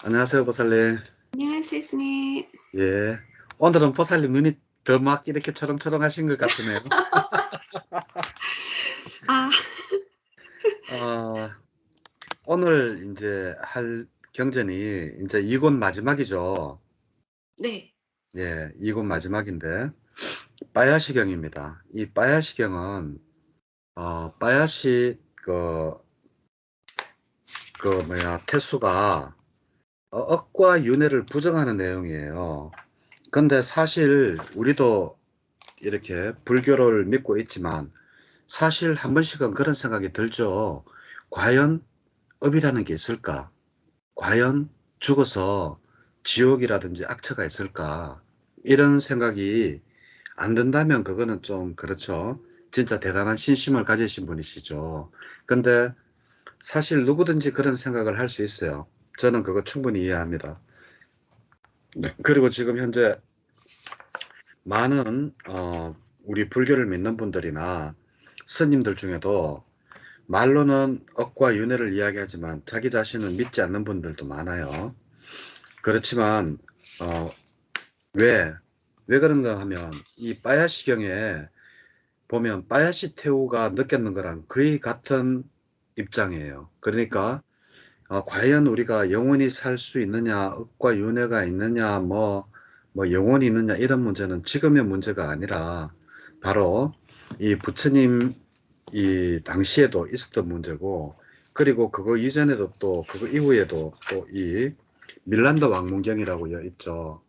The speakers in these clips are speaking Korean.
안녕하세요, 보살님. 안녕하세요, 스님. 예. 오늘은 보살님 눈이 더 막 이렇게 초롱초롱하신 것 같으네요. 아, 어, 오늘 이제 할 경전이 이제 이권 마지막이죠. 네, 예, 이권 마지막인데, 빠야시경입니다. 이 빠야시경은, 빠야시, 태수가 억과 윤회를 부정하는 내용이에요. 근데 사실 우리도 이렇게 불교를 믿고 있지만, 사실 한 번씩은 그런 생각이 들죠. 과연 업이라는 게 있을까? 과연 죽어서 지옥이라든지 악처가 있을까? 이런 생각이 안 든다면 그거는 좀 그렇죠. 진짜 대단한 신심을 가지신 분이시죠. 근데 사실 누구든지 그런 생각을 할 수 있어요. 저는 그거 충분히 이해합니다. 그리고 지금 현재 많은 우리 불교를 믿는 분들이나 스님들 중에도 말로는 억과 윤회를 이야기하지만 자기 자신은 믿지 않는 분들도 많아요. 그렇지만 어, 왜, 왜 그런가 하면 이 빠야시경에 보면 빠야시 태우가 느꼈는 거랑 거의 같은 입장이에요. 그러니까 과연 우리가 영원히 살 수 있느냐, 억과 윤회가 있느냐, 뭐 영원히 있느냐 이런 문제는 지금의 문제가 아니라 바로 이 부처님 이 당시에도 있었던 문제고, 그리고 그거 이전에도 또 그거 이후에도 또 이 밀란더 왕문경이라고 있죠.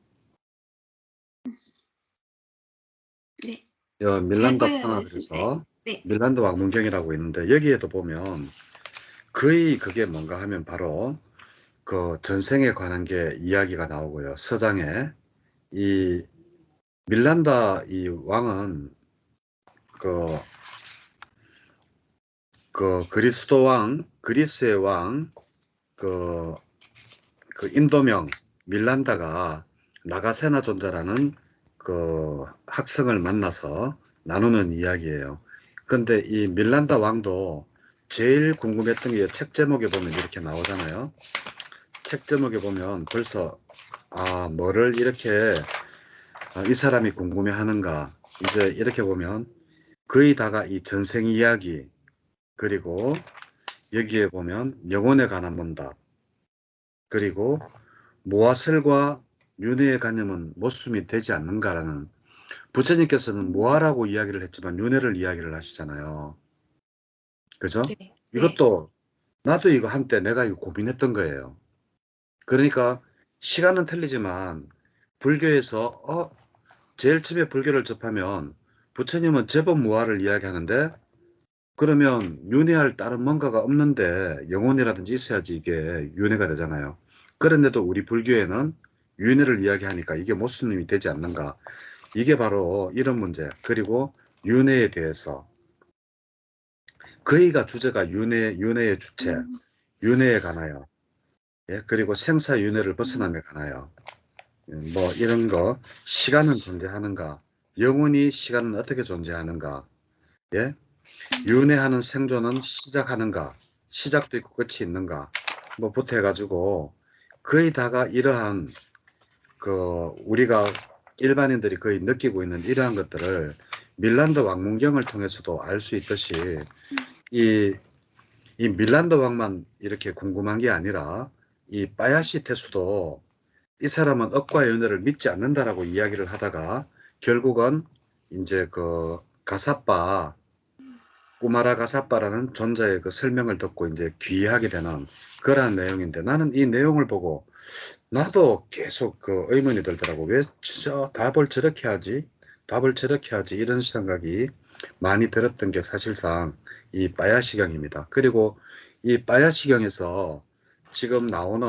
네. 잘 밀란더 보여요, 평화 네, 그래서 네, 밀란더 왕문경이라고 있는데 여기에도 보면 거의 그게 뭔가 하면 바로 그 전생에 관한 게 이야기가 나오고요. 서장에 이 밀란다 이 왕은 그, 그 그리스도 왕, 그리스의 왕, 그, 그 인도명 밀란다가 나가세나 존자라는 그 학생을 만나서 나누는 이야기예요. 근데 이 밀란다 왕도 제일 궁금했던 게 책 제목에 보면 이렇게 나오잖아요. 책 제목에 보면 벌써 뭐를 이렇게 이 사람이 궁금해 하는가. 이제 이렇게 보면 거의 다가 이 전생 이야기, 그리고 여기에 보면 영혼에 관한 문답, 그리고 무아설과 윤회의 관념은 모순이 되지 않는가라는, 부처님께서는 무아라고 이야기를 했지만 윤회를 이야기를 하시잖아요. 그죠? 네, 네. 이것도 나도 이거 한때 내가 이거 고민했던 거예요. 그러니까 시간은 틀리지만 불교에서 제일 처음에 불교를 접하면 부처님은 제법 무아를 이야기하는데, 그러면 윤회할 다른 뭔가가 없는데 영혼이라든지 있어야지 이게 윤회가 되잖아요. 그런데도 우리 불교에는 윤회를 이야기하니까 이게 모순이 되지 않는가. 이게 바로 이런 문제. 그리고 윤회에 대해서 거의가 주제가 윤회의 주체, 음, 윤회에 관하여. 예, 그리고 생사윤회를 벗어남에 관하여. 뭐 이런 거, 시간은 존재하는가, 영원히 시간은 어떻게 존재하는가, 예, 윤회하는 생존은 시작하는가, 시작도 있고 끝이 있는가, 뭐부터 해가지고 거의 다가 이러한 그 우리가 일반인들이 거의 느끼고 있는 이러한 것들을 밀란더 왕문경을 통해서도 알 수 있듯이 이, 이 밀란더 왕만 이렇게 궁금한 게 아니라 이 빠야시 태수도 이 사람은 억과 연애를 믿지 않는다라고 이야기를 하다가 결국은 이제 그 가사빠, 꾸마라 가사빠라는 존재의 그 설명을 듣고 이제 귀의하게 되는 그러한 내용인데, 나는 이 내용을 보고 나도 계속 그 의문이 들더라고. 왜 답을 저렇게 하지? 답을 저렇게 하지? 이런 생각이 많이 들었던 게 사실상 이 빠야시경입니다. 그리고 이 빠야시경에서 지금 나오는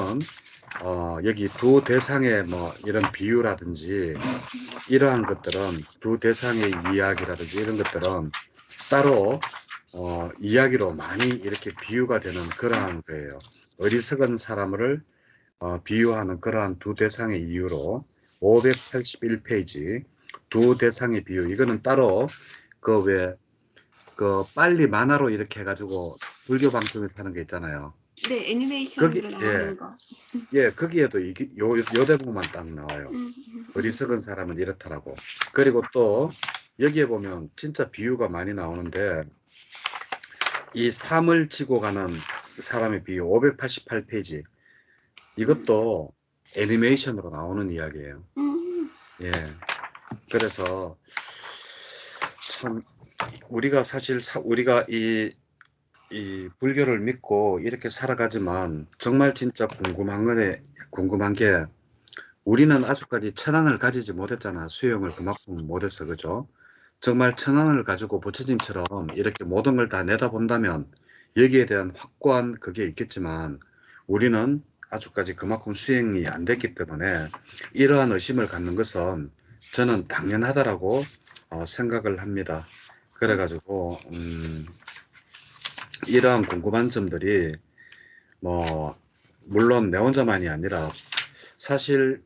여기 두 대상의 뭐 이런 비유라든지 이러한 것들은, 두 대상의 이야기라든지 이런 것들은 따로 이야기로 많이 이렇게 비유가 되는 그러한 거예요. 어리석은 사람을 비유하는 그러한 두 대상의 이유로 581페이지 두 대상의 비유, 이거는 따로 그 왜 그 빨리 만화로 이렇게 해가지고 불교 방송에서 하는 게 있잖아요. 네, 거기, 애니메이션으로 나오는 거. 거기에도 요 대목만 딱 나와요. 어리석은 사람은 이렇다라고. 그리고 또 여기에 보면 진짜 비유가 많이 나오는데, 이 삶을 지고 가는 사람의 비유 588페이지, 이것도 애니메이션으로 나오는 이야기예요. 예. 그래서 참 우리가 사실 우리가 이 불교를 믿고 이렇게 살아가지만 정말 진짜 궁금한 게, 우리는 아직까지 천안을 가지지 못했잖아. 수용을 그만큼 못해서. 그죠? 정말 천안을 가지고 부처님처럼 이렇게 모든 걸 다 내다본다면 여기에 대한 확고한 그게 있겠지만, 우리는 아직까지 그만큼 수행이 안 됐기 때문에 이러한 의심을 갖는 것은 저는 당연하다라고 생각을 합니다. 그래가지고 이러한 궁금한 점들이 뭐 물론 내 혼자만이 아니라 사실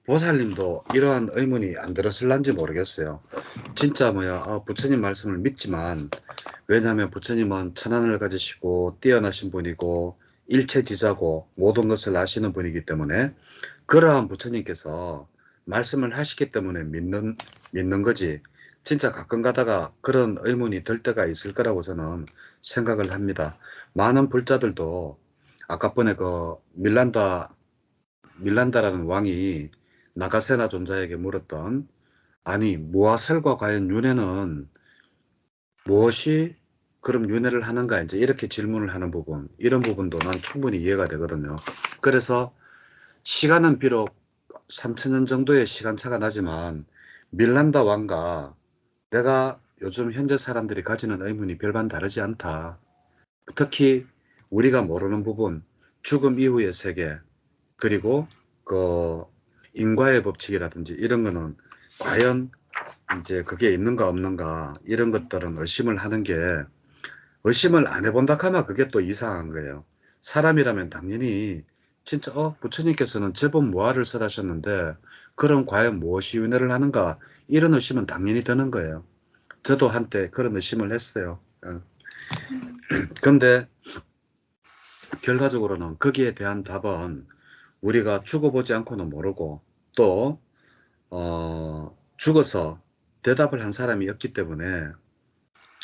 보살님도 이러한 의문이 안 들었을란지 모르겠어요. 진짜 부처님 말씀을 믿지만, 왜냐하면 부처님은 천안을 가지시고 뛰어나신 분이고 일체지자고 모든 것을 아시는 분이기 때문에, 그러한 부처님께서 말씀을 하시기 때문에 믿는 거지, 진짜 가끔 가다가 그런 의문이 들 때가 있을 거라고 저는 생각을 합니다. 많은 불자들도 아까번에 그 밀란다라는 왕이 나가세나 존자에게 물었던, 아니 무아설과 과연 윤회는 무엇이 그럼 윤회를 하는가, 이제 이렇게 질문을 하는 부분, 이런 부분도 난 충분히 이해가 되거든요. 그래서 시간은 비록 3000년 정도의 시간차가 나지만 밀란다 왕과 내가 요즘 현재 사람들이 가지는 의문이 별반 다르지 않다. 특히 우리가 모르는 부분, 죽음 이후의 세계, 그리고 그 인과의 법칙이라든지 이런 거는 과연 이제 그게 있는가 없는가, 이런 것들은 의심을 하는 게, 의심을 안 해본다 하면 그게 또 이상한 거예요. 사람이라면 당연히 진짜 부처님께서는 제법 무아를 설하셨는데 그럼 과연 무엇이 윤회를 하는가, 이런 의심은 당연히 드는 거예요. 저도 한때 그런 의심을 했어요. 근데 결과적으로는 거기에 대한 답은 우리가 죽어보지 않고는 모르고, 또 죽어서 대답을 한 사람이 없기 때문에,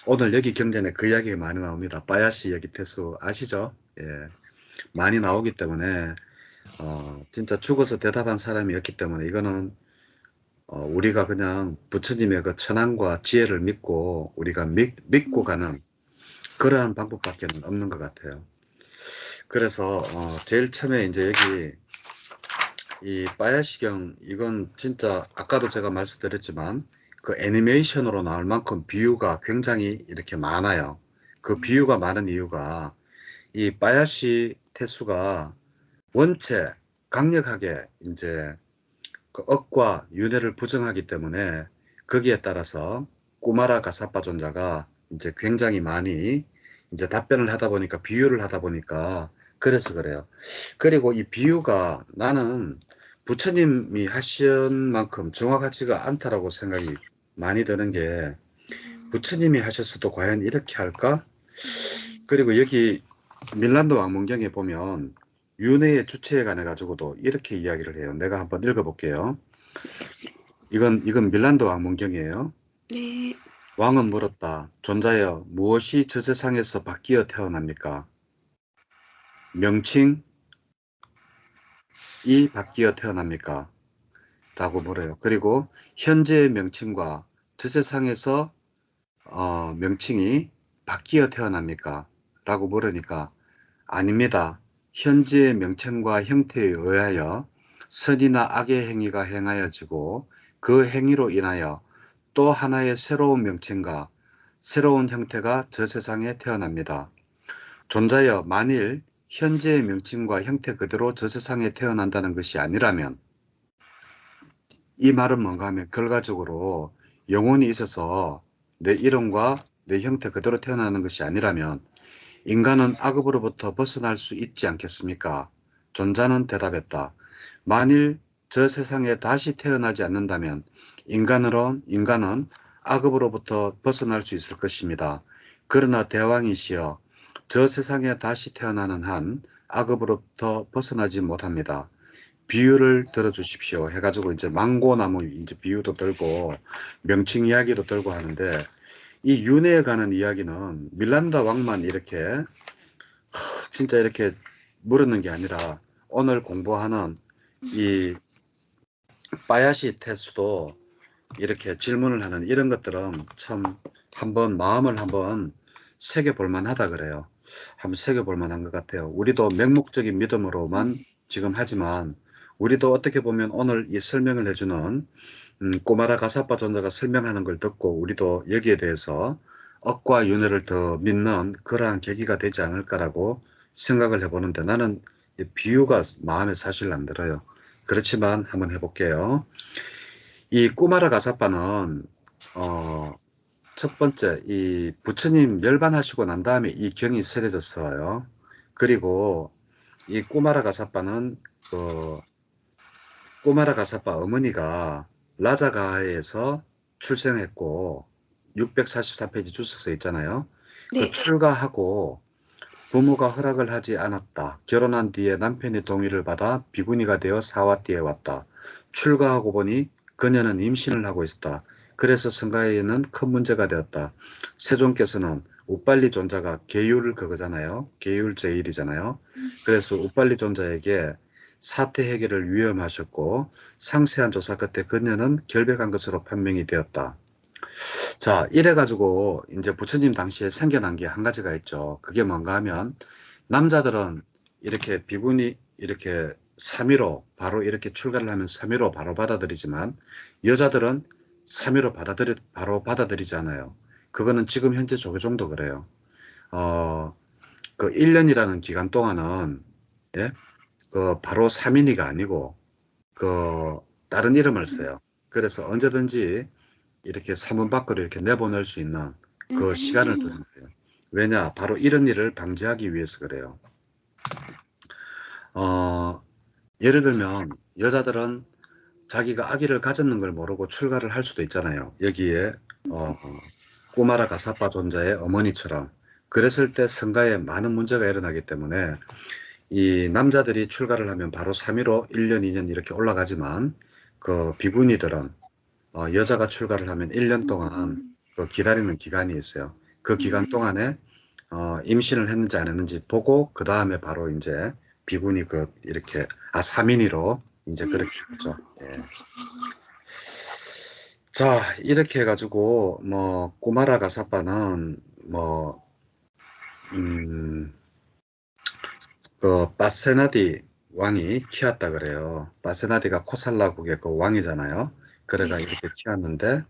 오늘 여기 경전에 그 이야기가 많이 나옵니다. 바야시 여기 태수 아시죠? 예, 많이 나오기 때문에 진짜 죽어서 대답한 사람이 없기 때문에 이거는 우리가 그냥 부처님의 그 천안과 지혜를 믿고 우리가 믿고 가는 그러한 방법밖에 없는 것 같아요. 그래서 제일 처음에 이제 여기 이 빠야시경, 이건 진짜 아까도 제가 말씀드렸지만 그 애니메이션으로 나올 만큼 비유가 굉장히 이렇게 많아요. 그 비유가 많은 이유가, 이 빠야시 태수가 원체 강력하게 이제 그 억과 윤회를 부정하기 때문에, 거기에 따라서 꾸마라 가사파 존자가 이제 굉장히 많이 이제 답변을 하다 보니까, 비유를 하다 보니까 그래서 그래요. 그리고 이 비유가 나는 부처님이 하신 만큼 정확하지가 않다라고 생각이 많이 드는 게, 부처님이 하셨어도 과연 이렇게 할까? 그리고 여기 밀란도 왕문경에 보면 윤회의 주체에 관해 가지고도 이렇게 이야기를 해요. 내가 한번 읽어볼게요. 이건 밀란도 왕문경이에요. 네. 왕은 물었다. 존자여, 무엇이 저 세상에서 바뀌어 태어납니까? 명칭이 바뀌어 태어납니까? 라고 물어요. 그리고 현재의 명칭과 저 세상에서 명칭이 바뀌어 태어납니까? 라고 물으니까, 아닙니다. 현재의 명칭과 형태에 의하여 선이나 악의 행위가 행하여지고 그 행위로 인하여 또 하나의 새로운 명칭과 새로운 형태가 저 세상에 태어납니다. 존자여, 만일 현재의 명칭과 형태 그대로 저 세상에 태어난다는 것이 아니라면, 이 말은 뭔가 하면 결과적으로 영혼이 있어서 내 이름과 내 형태 그대로 태어나는 것이 아니라면 인간은 악업으로부터 벗어날 수 있지 않겠습니까? 존자는 대답했다. 만일 저 세상에 다시 태어나지 않는다면 인간은 악업으로부터 벗어날 수 있을 것입니다. 그러나 대왕이시여, 저 세상에 다시 태어나는 한 악업으로부터 벗어나지 못합니다. 비유를 들어주십시오. 해가지고 이제 망고나무 이제 비유도 들고 명칭 이야기도 들고 하는데 이 윤회에 관한 이야기는 밀란다 왕만 이렇게 진짜 이렇게 물었는 게 아니라 오늘 공부하는 이 바야시 테스도 이렇게 질문을 하는 이런 것들은 참 한번 마음을 한번 새겨볼 만하다 그래요. 한번 새겨볼 만한 것 같아요. 우리도 맹목적인 믿음으로만 지금 하지만 우리도 어떻게 보면 오늘 이 설명을 해주는 꼬마라 가사빠 존자가 설명하는 걸 듣고 우리도 여기에 대해서 억과 윤회를 더 믿는 그러한 계기가 되지 않을까라고 생각을 해보는데 나는 이 비유가 마음에 사실 안 들어요. 그렇지만 한번 해볼게요. 이 꼬마라 가사빠는 첫 번째 이 부처님 열반하시고 난 다음에 이 경이 설해졌어요. 그리고 이 꼬마라 가사빠는 꼬마라 가사빠 어머니가 라자가에서 출생했고 644페이지 주석서 있잖아요. 그 네. 출가하고 부모가 허락을 하지 않았다. 결혼한 뒤에 남편의 동의를 받아 비구니가 되어 사와띠에 왔다. 출가하고 보니 그녀는 임신을 하고 있었다. 그래서 성가에는 큰 문제가 되었다. 세존께서는 우빨리 존자가 계율 그거잖아요. 계율 제일이잖아요. 그래서 우빨리 존자에게 사태 해결을 위험하셨고 상세한 조사 끝에 그녀는 결백한 것으로 판명이 되었다. 자, 이래가지고 이제 부처님 당시에 생겨난 게 한 가지가 있죠. 그게 뭔가 하면 남자들은 이렇게 비구니 이렇게 3위로 바로 이렇게 출가를 하면 3위로 바로 받아들이지만 여자들은 3위로 바로 받아들이지 않아요. 그거는 지금 현재 조계종도 그래요. 그 1년이라는 기간 동안은 예? 그 바로 3인이가 아니고 그 다른 이름을 써요. 그래서 언제든지 이렇게 사문 밖으로 이렇게 내보낼 수 있는 그 시간을 두는 거예요. 왜냐? 바로 이런 일을 방지하기 위해서 그래요. 예를 들면 여자들은 자기가 아기를 가졌는 걸 모르고 출가를 할 수도 있잖아요. 여기에 꼬마라 가사빠 존자의 어머니처럼 그랬을 때 성가에 많은 문제가 일어나기 때문에 이 남자들이 출가를 하면 바로 3위로 1년, 2년 이렇게 올라가지만 그 비구니들은 여자가 출가를 하면 1년 동안 그 기다리는 기간이 있어요. 그 기간 동안에 임신을 했는지 안 했는지 보고 그 다음에 바로 이제 비구니 그 이렇게 3인이로 이제 그렇게 하죠. 예. 자, 이렇게 해가지고 뭐 꼬마라 가사빠는 뭐 그 바세나디 왕이 키웠다 그래요. 바세나디가 코살라국의 그 왕이잖아요. 그래가 네. 이렇게 키웠는데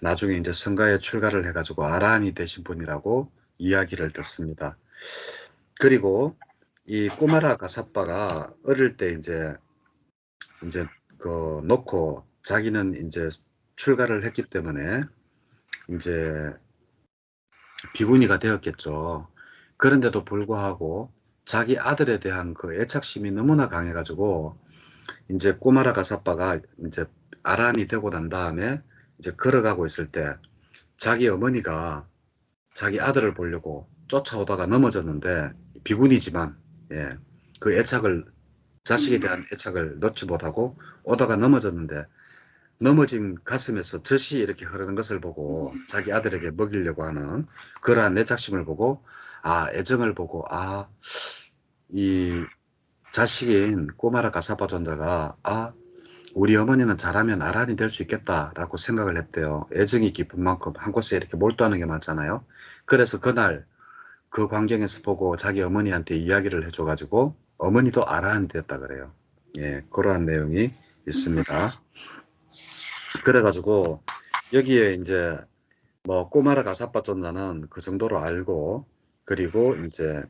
나중에 이제 성가에 출가를 해가지고 아라한이 되신 분이라고 이야기를 듣습니다. 그리고 이 꼬마라 가사빠가 어릴 때 이제 그 놓고 자기는 이제 출가를 했기 때문에 이제 비구니가 되었겠죠. 그런데도 불구하고 자기 아들에 대한 그 애착심이 너무나 강해가지고 이제 꼬마라 가사빠가 이제 아란이 되고 난 다음에 이제 걸어가고 있을 때 자기 어머니가 자기 아들을 보려고 쫓아오다가 넘어졌는데 비군이지만 예, 그 애착을 자식에 대한 애착을 놓지 못하고 오다가 넘어졌는데 넘어진 가슴에서 젖이 이렇게 흐르는 것을 보고 자기 아들에게 먹이려고 하는 그러한 애착심을 보고 애정을 보고 이 자식인 꼬마라 가사바 존자가 우리 어머니는 잘하면 아란이 될 수 있겠다라고 생각을 했대요. 애정이 깊은 만큼 한 곳에 이렇게 몰두하는 게 맞잖아요. 그래서 그날 그 광경에서 보고 자기 어머니한테 이야기를 해줘가지고 어머니도 아란이 됐다 그래요. 예, 그러한 내용이 있습니다. 그래가지고 여기에 이제 뭐 꼬마라 가사바 존자는 그 정도로 알고 그리고 이제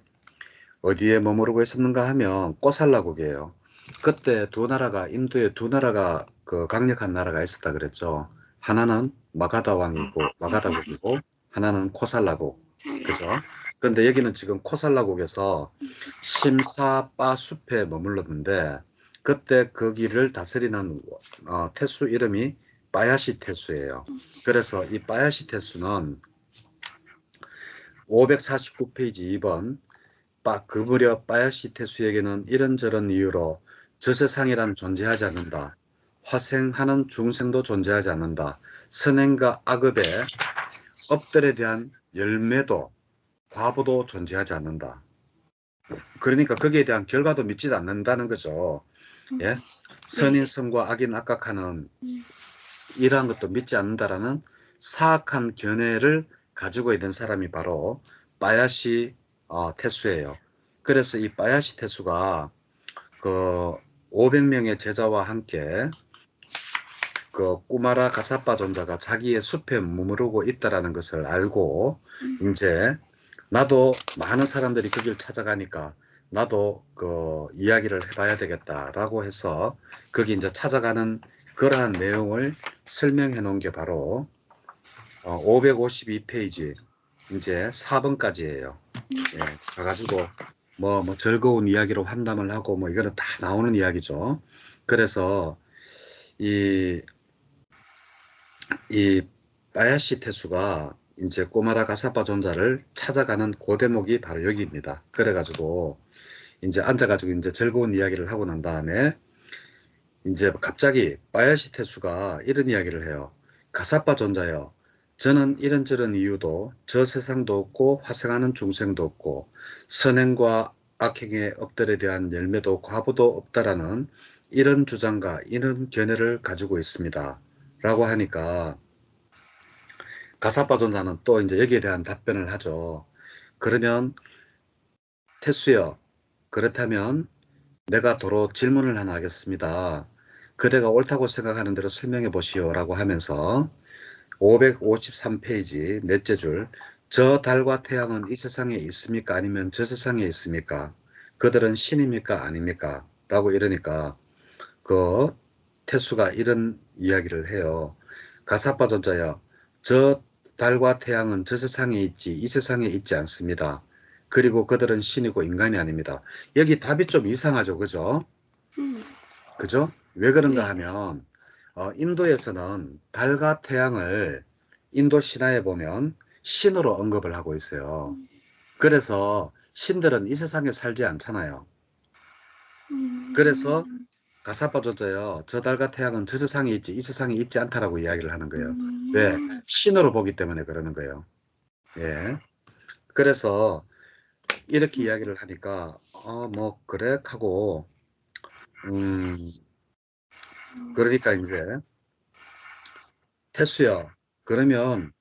어디에 머무르고 있었는가 하면 꼬살라국이에요. 그때 두 나라가 인도에 두 나라가 그 강력한 나라가 있었다 그랬죠. 하나는 마가다 왕이고 마가다국이고 하나는 코살라국. 그죠? 근데 여기는 지금 코살라국에서 심사빠 숲에 머물렀는데 그때 거기를 다스리는 태수 이름이 빠야시 태수예요. 그래서 이 빠야시 태수는 549페이지 2번 그 무렵 바야시 태수에게는 이런저런 이유로 저세상이란 존재하지 않는다. 화생하는 중생도 존재하지 않는다. 선행과 악업의 업들에 대한 열매도 과보도 존재하지 않는다. 그러니까 거기에 대한 결과도 믿지 않는다는 거죠. 예? 선인 선과 악인 악각하는 이러한 것도 믿지 않는다라는 사악한 견해를 가지고 있는 사람이 바로 바야시 태수예요. 그래서 이 바야시 태수가 그 500명의 제자와 함께 그 꾸마라 가사파 존자가 자기의 숲에 머무르고 있다라는 것을 알고 이제 나도 많은 사람들이 거길 찾아가니까 나도 그 이야기를 해봐야 되겠다라고 해서 거기 이제 찾아가는 그러한 내용을 설명해 놓은 게 바로 552페이지 이제 4번까지예요. 예, 가가지고 뭐 즐거운 이야기로 환담을 하고 뭐 이거는 다 나오는 이야기죠. 그래서 이 바야시 태수가 이제 꼬마라 가사파 존자를 찾아가는 그 대목이 바로 여기입니다. 그래가지고 이제 앉아가지고 이제 즐거운 이야기를 하고 난 다음에 이제 갑자기 바야시 태수가 이런 이야기를 해요. 가사파 존자여, 저는 이런저런 이유도 저 세상도 없고 화생하는 중생도 없고 선행과 악행의 업들에 대한 열매도 과보도 없다라는 이런 주장과 이런 견해를 가지고 있습니다. 라고 하니까 가사파 존자는 또 이제 여기에 대한 답변을 하죠. 그러면 태수여, 그렇다면 내가 도로 질문을 하나 하겠습니다. 그대가 옳다고 생각하는 대로 설명해 보시오 라고 하면서 553페이지 넷째 줄, 저 달과 태양은 이 세상에 있습니까? 아니면 저 세상에 있습니까? 그들은 신입니까? 아닙니까? 라고 이러니까 그 태수가 이런 이야기를 해요. 가사파 존자여, 저 달과 태양은 저 세상에 있지 이 세상에 있지 않습니다. 그리고 그들은 신이고 인간이 아닙니다. 여기 답이 좀 이상하죠, 그죠? 그죠? 왜 그런가 하면 인도에서는 달과 태양을 인도 신화에 보면 신으로 언급을 하고 있어요. 그래서 신들은 이 세상에 살지 않잖아요. 그래서 가사파 존자요, 저 달과 태양은 저 세상에 있지 이 세상에 있지 않다라고 이야기를 하는 거예요. 왜? 신으로 보기 때문에 그러는 거예요. 예. 그래서 이렇게 이야기를 하니까 뭐 그래 하고 그러니까 이제 태수야, 그러면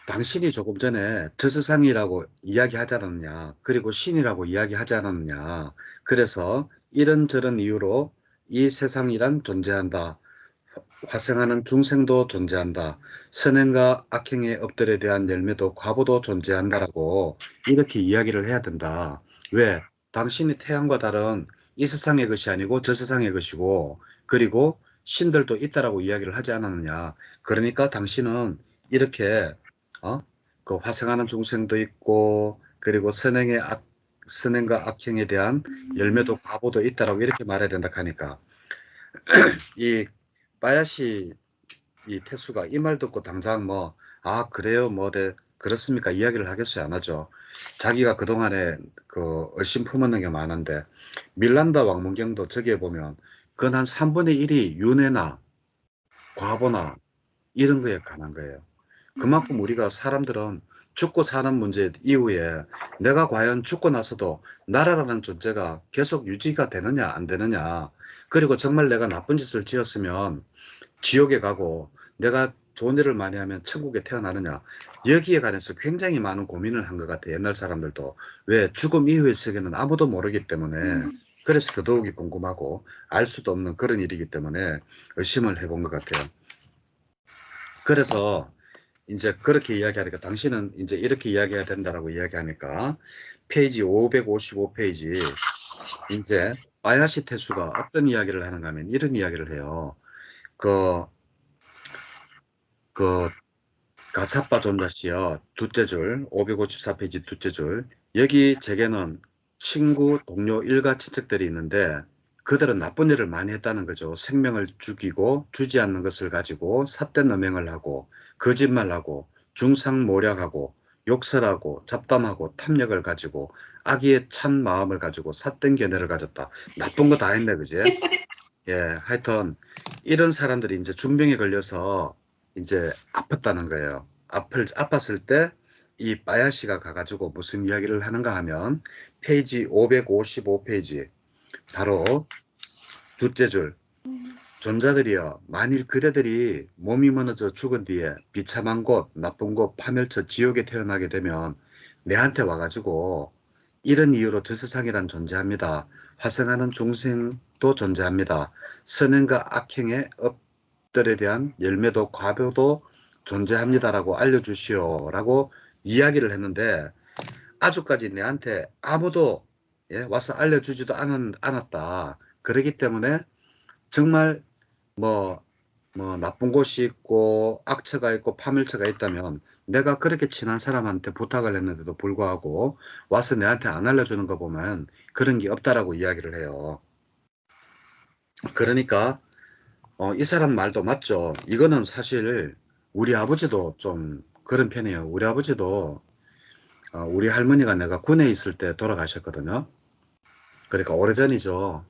당신이 조금 전에 저 세상이라고 이야기하지 않았느냐, 그리고 신이라고 이야기하지 않았느냐, 그래서 이런저런 이유로 이 세상이란 존재한다, 화생하는 중생도 존재한다, 선행과 악행의 업들에 대한 열매도 과보도 존재한다라고 이렇게 이야기를 해야 된다. 왜? 당신이 태양과 달은 이 세상의 것이 아니고 저 세상의 것이고, 그리고 신들도 있다라고 이야기를 하지 않았느냐. 그러니까 당신은 이렇게 그 화생하는 중생도 있고, 그리고 선행과 악행에 대한 열매도 과보도 있다라고 이렇게 말해야 된다 하니까 이 바야시 이 태수가 이 말 듣고 당장 그래요, 그렇습니까? 이야기를 하겠어요? 안 하죠. 자기가 그동안에 그 얼씬 품었는 게 많은데, 밀란다 왕문경도 저기에 보면, 그건 한 3분의 1이 윤회나 과보나 이런 거에 관한 거예요. 그만큼 우리가 사람들은 죽고 사는 문제 이후에 내가 과연 죽고 나서도 나라라는 존재가 계속 유지가 되느냐, 안 되느냐, 그리고 정말 내가 나쁜 짓을 지었으면 지옥에 가고 내가 좋은 일을 많이 하면 천국에 태어나느냐, 여기에 관해서 굉장히 많은 고민을 한 것 같아요. 옛날 사람들도. 왜? 죽음 이후의 세계는 아무도 모르기 때문에, 그래서 더더욱이 궁금하고 알 수도 없는 그런 일이기 때문에 의심을 해본 것 같아요. 그래서 이제 그렇게 이야기하니까 당신은 이제 이렇게 이야기해야 된다라고 이야기하니까 페이지 555페이지 이제 바야시 태수가 어떤 이야기를 하는가 하면 이런 이야기를 해요. 그 가사빠 존자씨요. 둘째 줄, 554페이지 둘째 줄. 여기 제게는 친구, 동료, 일가 친척들이 있는데 그들은 나쁜 일을 많이 했다는 거죠. 생명을 죽이고 주지 않는 것을 가지고 삿된 음행을 하고 거짓말하고 중상모략하고 욕설하고 잡담하고 탐욕을 가지고 악의에 찬 마음을 가지고 삿된 견해를 가졌다. 나쁜 거 다 했네, 그지? 예, 하여튼 이런 사람들이 이제 중병에 걸려서 이제 아팠다는 거예요. 아팠을 때 이 바야시가 가가지고 무슨 이야기를 하는가 하면 페이지 555페이지 바로 둘째 줄. 존자들이여, 만일 그대들이 몸이 무너져 죽은 뒤에 비참한 곳, 나쁜 곳, 파멸처, 지옥에 태어나게 되면 내한테 와가지고 이런 이유로 저 세상이란 존재합니다. 화생하는 중생도 존재합니다. 선행과 악행의 업들에 대한 열매도 과보도 존재합니다라고 알려주시오라고 이야기를 했는데 아주까지 내한테 아무도 와서 알려주지도 않았다. 그렇기 때문에 정말 뭐 나쁜 곳이 있고 악처가 있고 파멸처가 있다면 내가 그렇게 친한 사람한테 부탁을 했는데도 불구하고 와서 내한테 안 알려주는 거 보면 그런 게 없다라고 이야기를 해요. 그러니까 이 사람 말도 맞죠. 이거는 사실 우리 아버지도 좀 그런 편이에요. 우리 아버지도 우리 할머니가 내가 군에 있을 때 돌아가셨거든요. 그러니까 오래전이죠.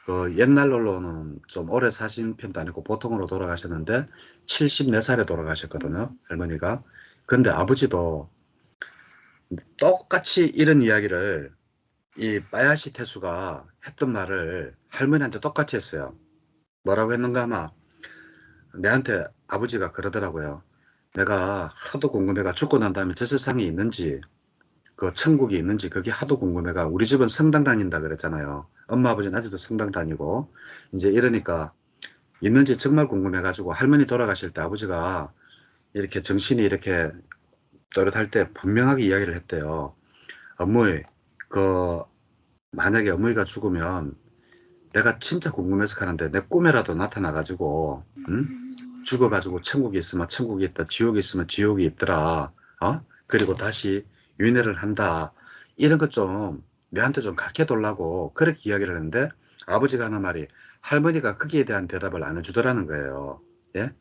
그 옛날로는 좀 오래 사신 편도 아니고 보통으로 돌아가셨는데 74살에 돌아가셨거든요. 할머니가. 근데 아버지도 똑같이 이런 이야기를 이 바야시 태수가 했던 말을 할머니한테 똑같이 했어요. 뭐라고 했는가 아마 내한테 아버지가 그러더라고요. 내가 하도 궁금해가 죽고 난 다음에 저 세상에 있는지 그 천국이 있는지 그게 하도 궁금해가 우리 집은 성당 다닌다 그랬잖아요. 엄마 아버지는 아직도 성당 다니고 이제 이러니까 있는지 정말 궁금해가지고 할머니 돌아가실 때 아버지가 이렇게 정신이 이렇게 또렷할 때 분명하게 이야기를 했대요. 어머니, 그 만약에 어머니가 죽으면 내가 진짜 궁금해서 가는데 내 꿈에라도 나타나가지고 죽어가지고 천국이 있으면 천국이 있다, 지옥이 있으면 지옥이 있더라. 그리고 다시 윤회를 한다. 이런 것 좀 내한테 좀 가르쳐달라고 그렇게 이야기를 했는데 아버지가 하는 말이 할머니가 거기에 대한 대답을 안 해주더라는 거예요. 예?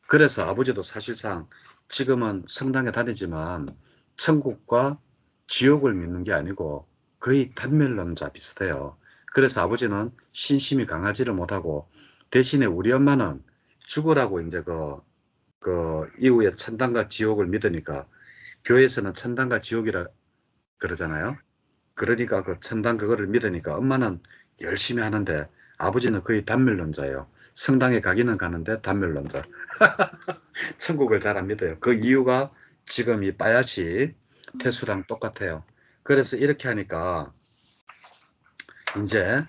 그래서 아버지도 사실상 지금은 성당에 다니지만 천국과 지옥을 믿는 게 아니고 거의 단멸론자 비슷해요. 그래서 아버지는 신심이 강하지를 못하고 대신에 우리 엄마는 죽으라고 이제 그 이후에 천당과 지옥을 믿으니까 교회에서는 천당과 지옥이라 그러잖아요. 그러니까 그 천당 그거를 믿으니까 엄마는 열심히 하는데 아버지는 거의 단멸론자예요. 성당에 가기는 가는데 단멸론자. 천국을 잘 안 믿어요. 그 이유가 지금 이 빠야시 태수랑 똑같아요. 그래서 이렇게 하니까 이제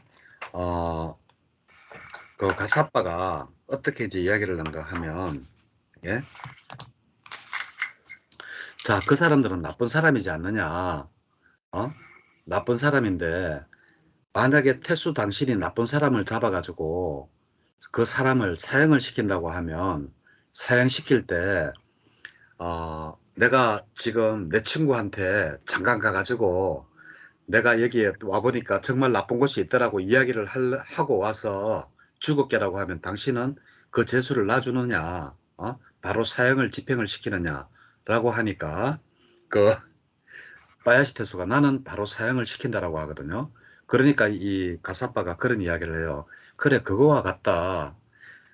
그 가사빠가 어떻게 이제 이야기를 한가 하면 예? 자, 그 사람들은 나쁜 사람이지 않느냐? 나쁜 사람인데 만약에 태수 당신이 나쁜 사람을 잡아가지고 그 사람을 사형을 시킨다고 하면 사형시킬 때 내가 지금 내 친구한테 잠깐 가가지고 내가 여기에 와보니까 정말 나쁜 곳이 있더라고 이야기를 하고 와서 죽었게라고 하면 당신은 그 재수를 놔주느냐, 바로 사형을 집행을 시키느냐, 라고 하니까 그 바야시 태수가 나는 바로 사형을 시킨다라고 하거든요. 그러니까 이 가사빠가 그런 이야기를 해요. 그래, 그거와 같다.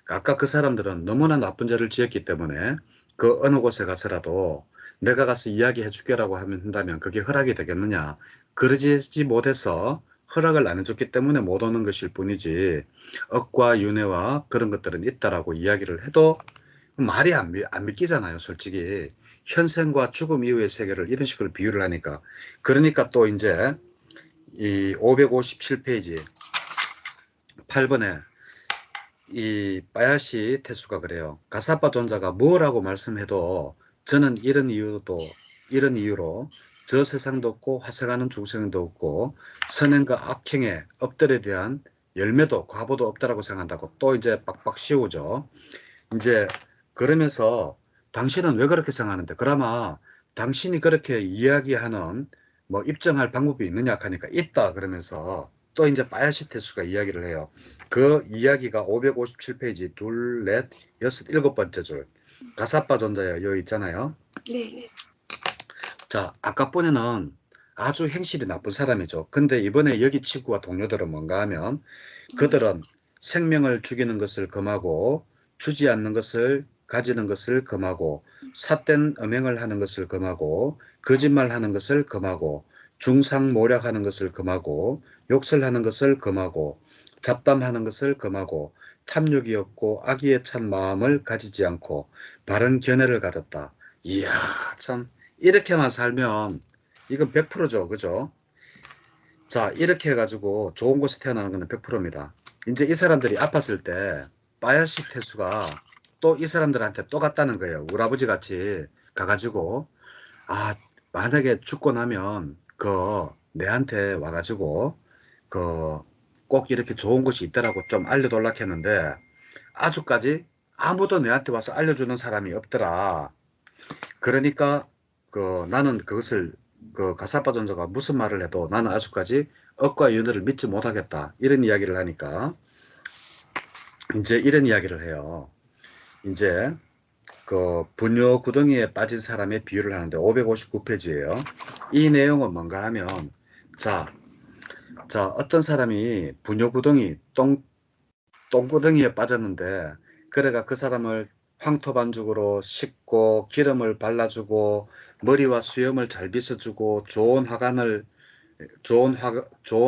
아까 그 사람들은 너무나 나쁜 죄를 지었기 때문에 그 어느 곳에 가서라도 내가 가서 이야기해 주게라고 한다면 그게 허락이 되겠느냐. 그러지 못해서 허락을 안 해줬기 때문에 못 오는 것일 뿐이지 억과 윤회와 그런 것들은 있다라고 이야기를 해도 말이 안 믿기잖아요, 솔직히. 현생과 죽음 이후의 세계를 이런 식으로 비유를 하니까. 그러니까 또 이제 이 557페이지 8번에 이 바야시 태수가 그래요. 가사빠 존자가 뭐라고 말씀해도 저는 이런 이유로 저 세상도 없고 화생하는 중생도 없고 선행과 악행의 업들에 대한 열매도 과보도 없다라고 생각한다고 또 이제 빡빡 씌우죠. 이제 그러면서 당신은 왜 그렇게 생각하는데 그나마 당신이 그렇게 이야기하는 뭐 입증할 방법이 있느냐 하니까 있다 그러면서 또 이제 바야시 태수가 이야기를 해요. 그 이야기가 557페이지 둘, 넷, 여섯, 일곱 번째 줄 가사빠 존자야 여기 있잖아요. 네. 자, 아까 번에는 아주 행실이 나쁜 사람이죠. 근데 이번에 여기 친구와 동료들은 뭔가 하면 그들은 생명을 죽이는 것을 금하고 주지 않는 것을 가지는 것을 금하고 삿된 음행을 하는 것을 금하고 거짓말하는 것을 금하고 중상모략하는 것을 금하고 욕설하는 것을 금하고 잡담하는 것을 금하고 탐욕이 없고 악의에 찬 마음을 가지지 않고 바른 견해를 가졌다. 이야, 참 이렇게만 살면 이건 100%죠. 그죠? 자, 이렇게 해가지고 좋은 곳에 태어나는 것은 100%입니다. 이제 이 사람들이 아팠을 때 바야시 태수가 또 이 사람들한테 또 갔다는 거예요. 우리 아버지 같이 가가지고 아, 만약에 죽고 나면 그 내한테 와가지고 그 꼭 이렇게 좋은 곳이 있더라고 좀 알려달라 했는데 아주까지 아무도 내한테 와서 알려주는 사람이 없더라. 그러니까 그 나는 그것을 그 가사파 존자가 무슨 말을 해도 나는 아주까지 억과 윤회를 믿지 못하겠다. 이런 이야기를 하니까 이제 이런 이야기를 해요. 이제 그 분요 구덩이에 빠진 사람의 비유를 하는데 559페이지예요. 이 내용은 뭔가 하면 자, 어떤 사람이 분요 구덩이 똥구덩이에 빠졌는데 그래가 그 사람을 황토 반죽으로 씻고 기름을 발라주고 머리와 수염을 잘 빗어주고 좋은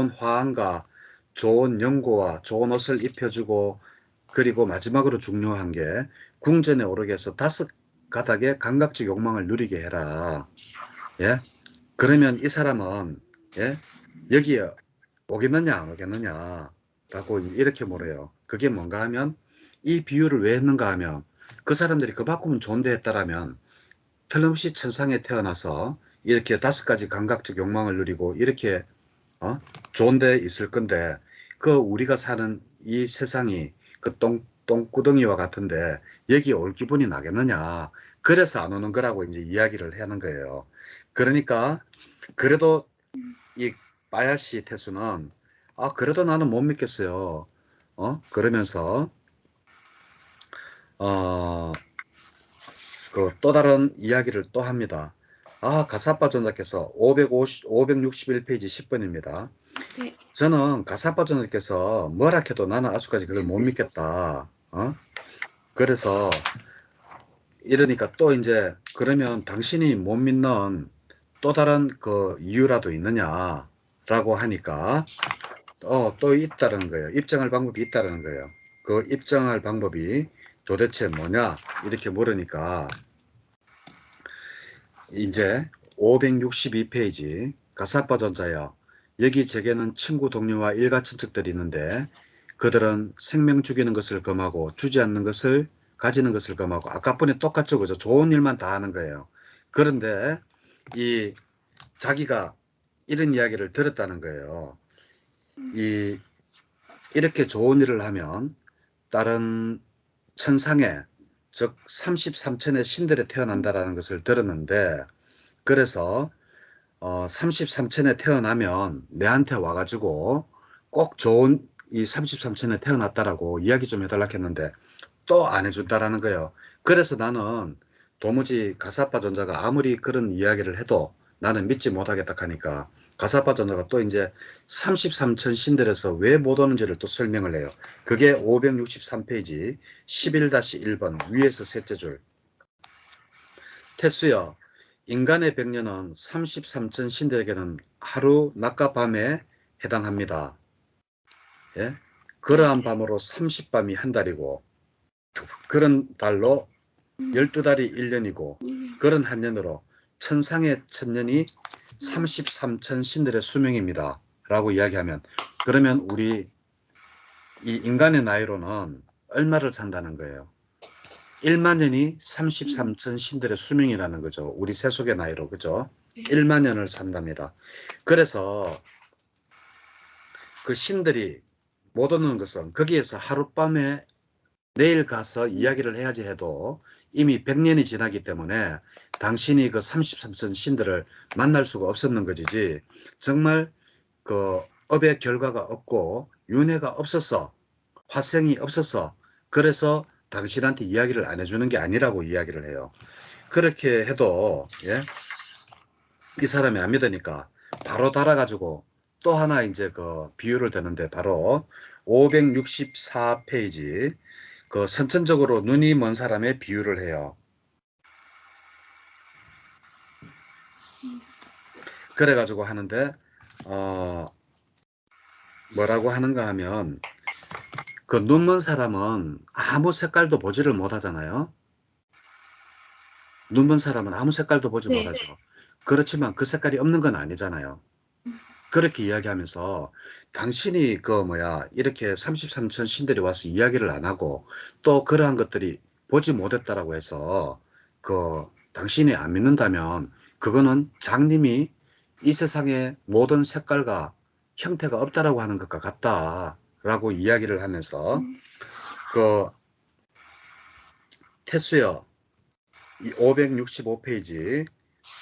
화환과 좋은 연고와 좋은 옷을 입혀주고 그리고 마지막으로 중요한 게 궁전에 오르게 해서 5가닥의 감각적 욕망을 누리게 해라. 예? 그러면 이 사람은 예? 여기에 오겠느냐 안 오겠느냐 라고 이렇게 물어요. 그게 뭔가 하면 이 비유를 왜 했는가 하면 그 사람들이 그만큼 좋은 데 했다라면 틀림없이 천상에 태어나서 이렇게 5가지 감각적 욕망을 누리고 이렇게 좋은 데 있을 건데 그 우리가 사는 이 세상이 그 똥구덩이와 같은데 여기 올 기분이 나겠느냐. 그래서 안 오는 거라고 이제 이야기를 하는 거예요. 그러니까 그래도 이 바야시 태수는 그래도 나는 못 믿겠어요. 그러면서 그 또 다른 이야기를 또 합니다. 가사파 존자께서 561페이지 10번입니다. 네. 저는 가사파 존자께서 뭐라 해도 나는 아직까지 그걸 못 믿겠다. 그래서 이러니까 또 이제 그러면 당신이 못 믿는 또 다른 그 이유라도 있느냐라고 하니까 또 있다는 거예요. 입증할 방법이 있다는 거예요. 그 입증할 방법이 도대체 뭐냐 이렇게 물으니까 이제 562페이지 가사파 전자여 여기 제게는 친구 동료와 일가 친척들이 있는데 그들은 생명 죽이는 것을 금하고 주지 않는 것을 가지는 것을 금하고 아까뿐에 똑같죠. 그죠? 좋은 일만 다 하는 거예요. 그런데 이 자기가 이런 이야기를 들었다는 거예요. 이렇게 좋은 일을 하면 다른 천상에 즉 33천의 신들에 태어난다라는 것을 들었는데 그래서 33천에 태어나면 내한테 와가지고 꼭 좋은 이 33천에 태어났다라고 이야기 좀 해달라 했는데 또 안 해준다라는 거예요. 그래서 나는 도무지 가사파 존자가 아무리 그런 이야기를 해도 나는 믿지 못하겠다 하니까 가사파 존자가 또 이제 33천 신들에서 왜 못 오는지를 또 설명을 해요. 그게 563페이지 11-1번 위에서 셋째 줄. 태수여 인간의 백년은 33천 신들에게는 하루 낮과 밤에 해당합니다. 예? 그러한 밤으로 30밤이 한 달이고 그런 달로 12달이 1년이고 그런 한 년으로 천상의 천년이 33천 신들의 수명입니다. 라고 이야기하면 그러면 우리 이 인간의 나이로는 얼마를 산다는 거예요. 1만 년이 33천 신들의 수명이라는 거죠. 우리 세속의 나이로 그죠? 1만 년을 산답니다. 그래서 그 신들이 못 오는 것은 거기에서 하룻밤에 내일 가서 이야기를 해야지 해도 이미 100년이 지나기 때문에 당신이 그 33선 신들을 만날 수가 없었는 것이지 정말 그 업의 결과가 없고 윤회가 없어서 화생이 없어서 그래서 당신한테 이야기를 안 해주는 게 아니라고 이야기를 해요. 그렇게 해도 예? 이 사람이 안 믿으니까 바로 달아가지고 또 하나 이제 그 비유를 대는데 바로 564페이지 그 선천적으로 눈이 먼 사람의 비유를 해요. 그래가지고 하는데 뭐라고 하는가 하면 그 눈 먼 사람은 아무 색깔도 보지를 못하잖아요. 눈 먼 사람은 아무 색깔도 보지 네. 못하죠. 그렇지만 그 색깔이 없는 건 아니잖아요. 음, 그렇게 이야기하면서 당신이 그 뭐야 이렇게 33천 신들이 와서 이야기를 안 하고 또 그러한 것들이 보지 못했다라고 해서 그 당신이 안 믿는다면 그거는 장님이 이 세상의 모든 색깔과 형태가 없다라고 하는 것과 같다라고 이야기를 하면서 음, 그 테스요 565페이지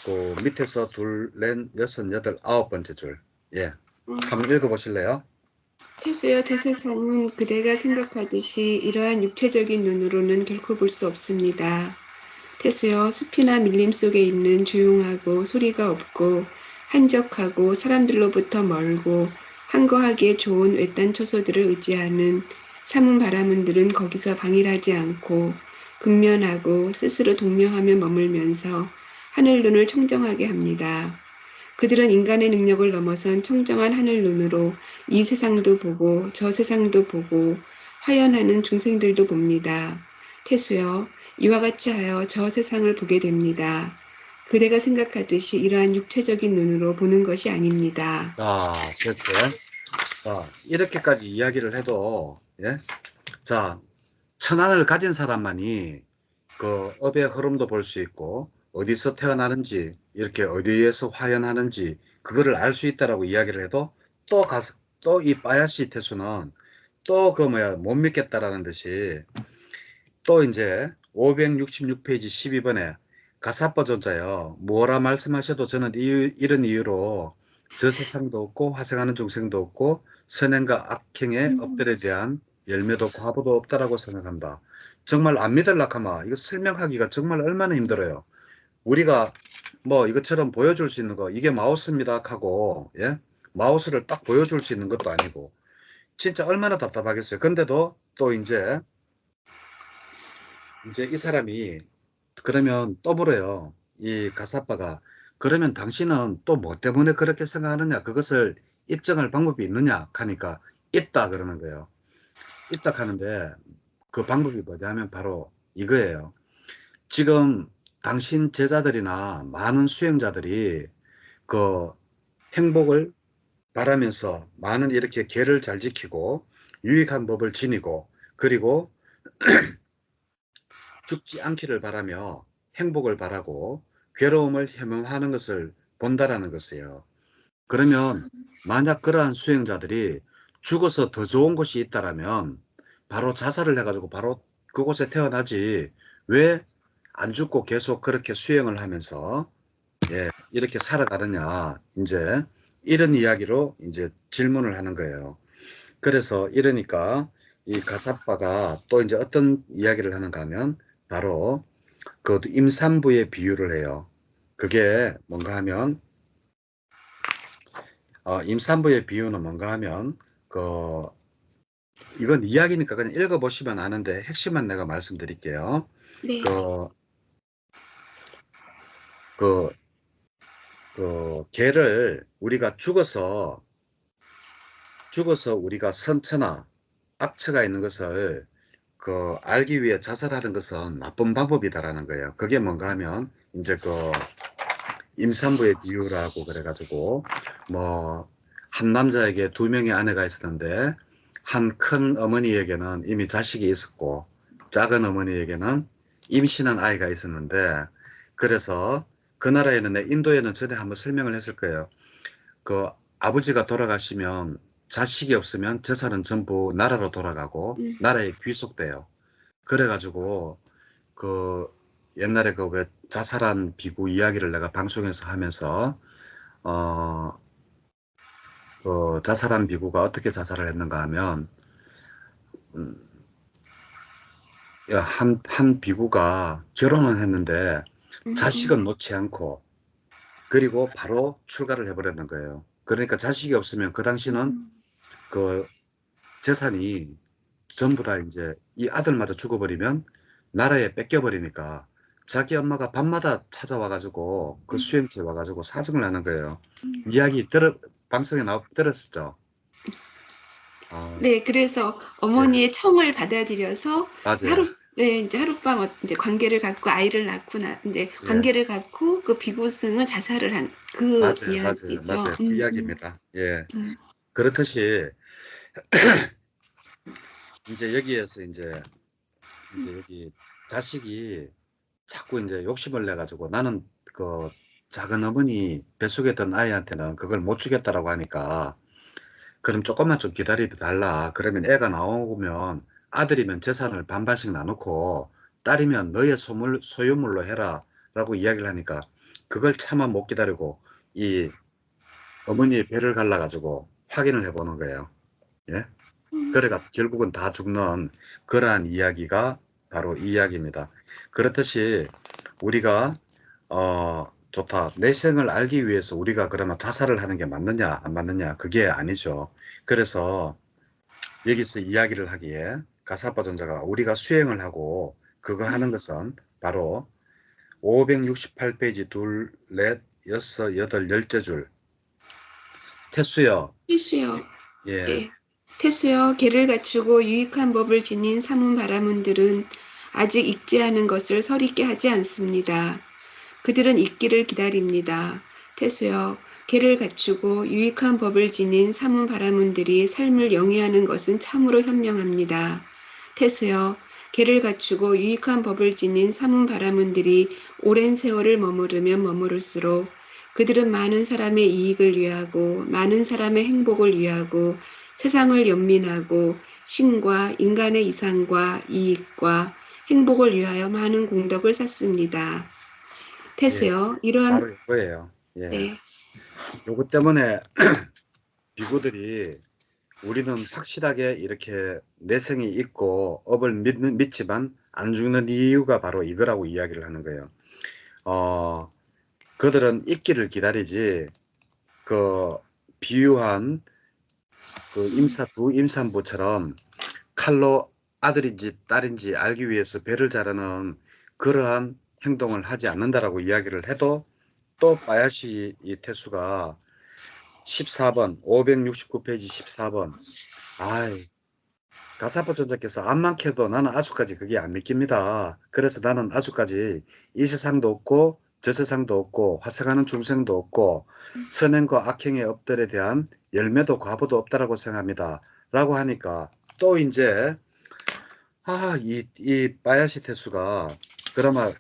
그 밑에서 둘, 넷, 여섯, 여덟, 아홉 번째 줄. 예. 음. 한번 읽어보실래요? 태수여 태세상은 그대가 생각하듯이 이러한 육체적인 눈으로는 결코 볼 수 없습니다. 태수여 숲이나 밀림 속에 있는 조용하고 소리가 없고 한적하고 사람들로부터 멀고 한거하기에 좋은 외딴 처소들을 의지하는 사문 바라문들은 거기서 방일하지 않고 근면하고 스스로 동명하며 머물면서 하늘 눈을 청정하게 합니다. 그들은 인간의 능력을 넘어선 청정한 하늘 눈으로 이 세상도 보고 저 세상도 보고 화연하는 중생들도 봅니다. 태수여, 이와 같이 하여 저 세상을 보게 됩니다. 그대가 생각하듯이 이러한 육체적인 눈으로 보는 것이 아닙니다. 자, 됐어요. 자, 이렇게까지 이야기를 해도, 예? 자, 천안을 가진 사람만이 그 업의 흐름도 볼 수 있고, 어디서 태어나는지, 이렇게 어디에서 화연하는지, 그거를 알 수 있다라고 이야기를 해도, 또 가서, 또 이 빠야시 태수는 또 그 뭐야, 못 믿겠다라는 듯이, 또 이제 566페이지 12번에 가사버전자요. 뭐라 말씀하셔도 저는 이런 이유로 저 세상도 없고 화생하는 중생도 없고 선행과 악행의 업들에 대한 열매도 없고 화보도 없다라고 생각한다. 정말 안 믿을라 하면 이거 설명하기가 정말 얼마나 힘들어요. 우리가 뭐 이것처럼 보여줄 수 있는 거 이게 마우스입니다 하고 예? 마우스를 딱 보여줄 수 있는 것도 아니고 진짜 얼마나 답답하겠어요. 근데도 또 이제 이 사람이 그러면 또 물어요. 이 가사빠가 그러면 당신은 또 뭐 때문에 그렇게 생각하느냐? 그것을 입증할 방법이 있느냐? 하니까 있다 그러는 거예요. 있다 하는데 그 방법이 뭐냐면 바로 이거예요. 지금 당신 제자들이나 많은 수행자들이 그 행복을 바라면서 많은 이렇게 계를 잘 지키고 유익한 법을 지니고 그리고 죽지 않기를 바라며 행복을 바라고 괴로움을 해명하는 것을 본다라는 것이에요. 그러면 만약 그러한 수행자들이 죽어서 더 좋은 곳이 있다라면 바로 자살을 해가지고 바로 그곳에 태어나지 왜 안 죽고 계속 그렇게 수행을 하면서 예, 이렇게 살아가느냐 이제 이런 이야기로 이제 질문을 하는 거예요. 그래서 이러니까 이 가사빠가 또 이제 어떤 이야기를 하는가 하면 바로 그 임산부의 비유를 해요. 그게 뭔가 하면 임산부의 비유는 뭔가 하면 그 이건 이야기니까 그냥 읽어보시면 아는데 핵심만 내가 말씀드릴게요. 네. 그, 그, 개를 우리가 죽어서 우리가 선처나 악처가 있는 것을 그 알기 위해 자살하는 것은 나쁜 방법이다라는 거예요. 그게 뭔가 하면 이제 그 임산부의 비유라고 그래가지고 뭐 한 남자에게 두 명의 아내가 있었는데 한 큰 어머니에게는 이미 자식이 있었고 작은 어머니에게는 임신한 아이가 있었는데 그래서 그 나라에는 인도에는 전에 한번 설명을 했을 거예요. 그 아버지가 돌아가시면 자식이 없으면 재산은 전부 나라로 돌아가고 음, 나라에 귀속돼요. 그래가지고 그 옛날에 그 왜 자살한 비구 이야기를 내가 방송에서 하면서 어 그 자살한 비구가 어떻게 자살을 했는가 하면 음, 한 비구가 결혼은 했는데 음, 음, 자식은 놓지 않고 그리고 바로 출가를 해버렸는 거예요. 그러니까 자식이 없으면 그 당시는 그 재산이 전부 다 이제 이 아들마저 죽어버리면 나라에 뺏겨버리니까 자기 엄마가 밤마다 찾아와가지고 그 수용소에 와가지고 사정을 하는 거예요. 이야기 방송에 들었었죠. 아, 네, 그래서 예, 어머니의 청을 받아들여서 맞아요. 하루, 네, 이제 하룻밤 이제 관계를 갖고 아이를 낳고 이제 예, 관계를 갖고 그 비구승은 자살을 한 그 맞아요, 맞아요, 이야기죠. 맞아요. 그 이야기입니다. 예. 음, 그렇듯이 이제 여기에서 이제 여기 자식이 자꾸 이제 욕심을 내가지고 나는 그 작은 어머니 뱃속에 든 아이한테는 그걸 못 주겠다라고 하니까 그럼 조금만 좀 기다려 달라. 그러면 애가 나오면 아들이면 재산을 반반씩 나누고 딸이면 너의 소유물로 해라. 라고 이야기를 하니까 그걸 차마 못 기다리고 이 어머니의 배를 갈라가지고 확인을 해보는 거예요. 예? 그래가 결국은 다 죽는 그러한 이야기가 바로 이 이야기입니다. 그렇듯이 우리가 좋다. 내 생을 알기 위해서 우리가 그러면 자살을 하는 게 맞느냐 안 맞느냐 그게 아니죠. 그래서 여기서 이야기를 하기에 가사파 전자가 우리가 수행을 하고 그거 하는 것은 바로 568페이지 둘, 넷, 여섯, 여덟, 열째 줄 태수여. 태수여, 예, 예, 태수여, 계를 갖추고 유익한 법을 지닌 사문 바라문들은 아직 익지 않은 것을 서리게 하지 않습니다. 그들은 익기를 기다립니다. 태수여, 계를 갖추고 유익한 법을 지닌 사문 바라문들이 삶을 영위하는 것은 참으로 현명합니다. 태수여, 계를 갖추고 유익한 법을 지닌 사문 바라문들이 오랜 세월을 머무르면 머무를수록 그들은 많은 사람의 이익을 위하고 많은 사람의 행복을 위하고 세상을 연민하고 신과 인간의 이상과 이익과 행복을 위하여 많은 공덕을 쌓습니다. 예, 태수요, 이러한, 바로 이거예요. 예, 네, 요것 때문에 비구들이 우리는 확실하게 이렇게 내생이 있고 업을 믿지만 안 죽는 이유가 바로 이거라고 이야기를 하는 거예요. 어, 그들은 있기를 기다리지 그 비유한 그 두 임산부처럼 칼로 아들인지 딸인지 알기 위해서 배를 자르는 그러한 행동을 하지 않는다라고 이야기를 해도 또 바야시 이 태수가 14번 569페이지 14번 아이 가사부 전자께서 암만 캐도 나는 아주까지 그게 안 믿깁니다. 그래서 나는 아주까지 이 세상도 없고 저 세상도 없고 화생하는 중생도 없고 선행과 악행의 업들에 대한 열매도 과보도 없다라고 생각합니다. 라고 하니까 또 이제 이 바야시 태수가 그러면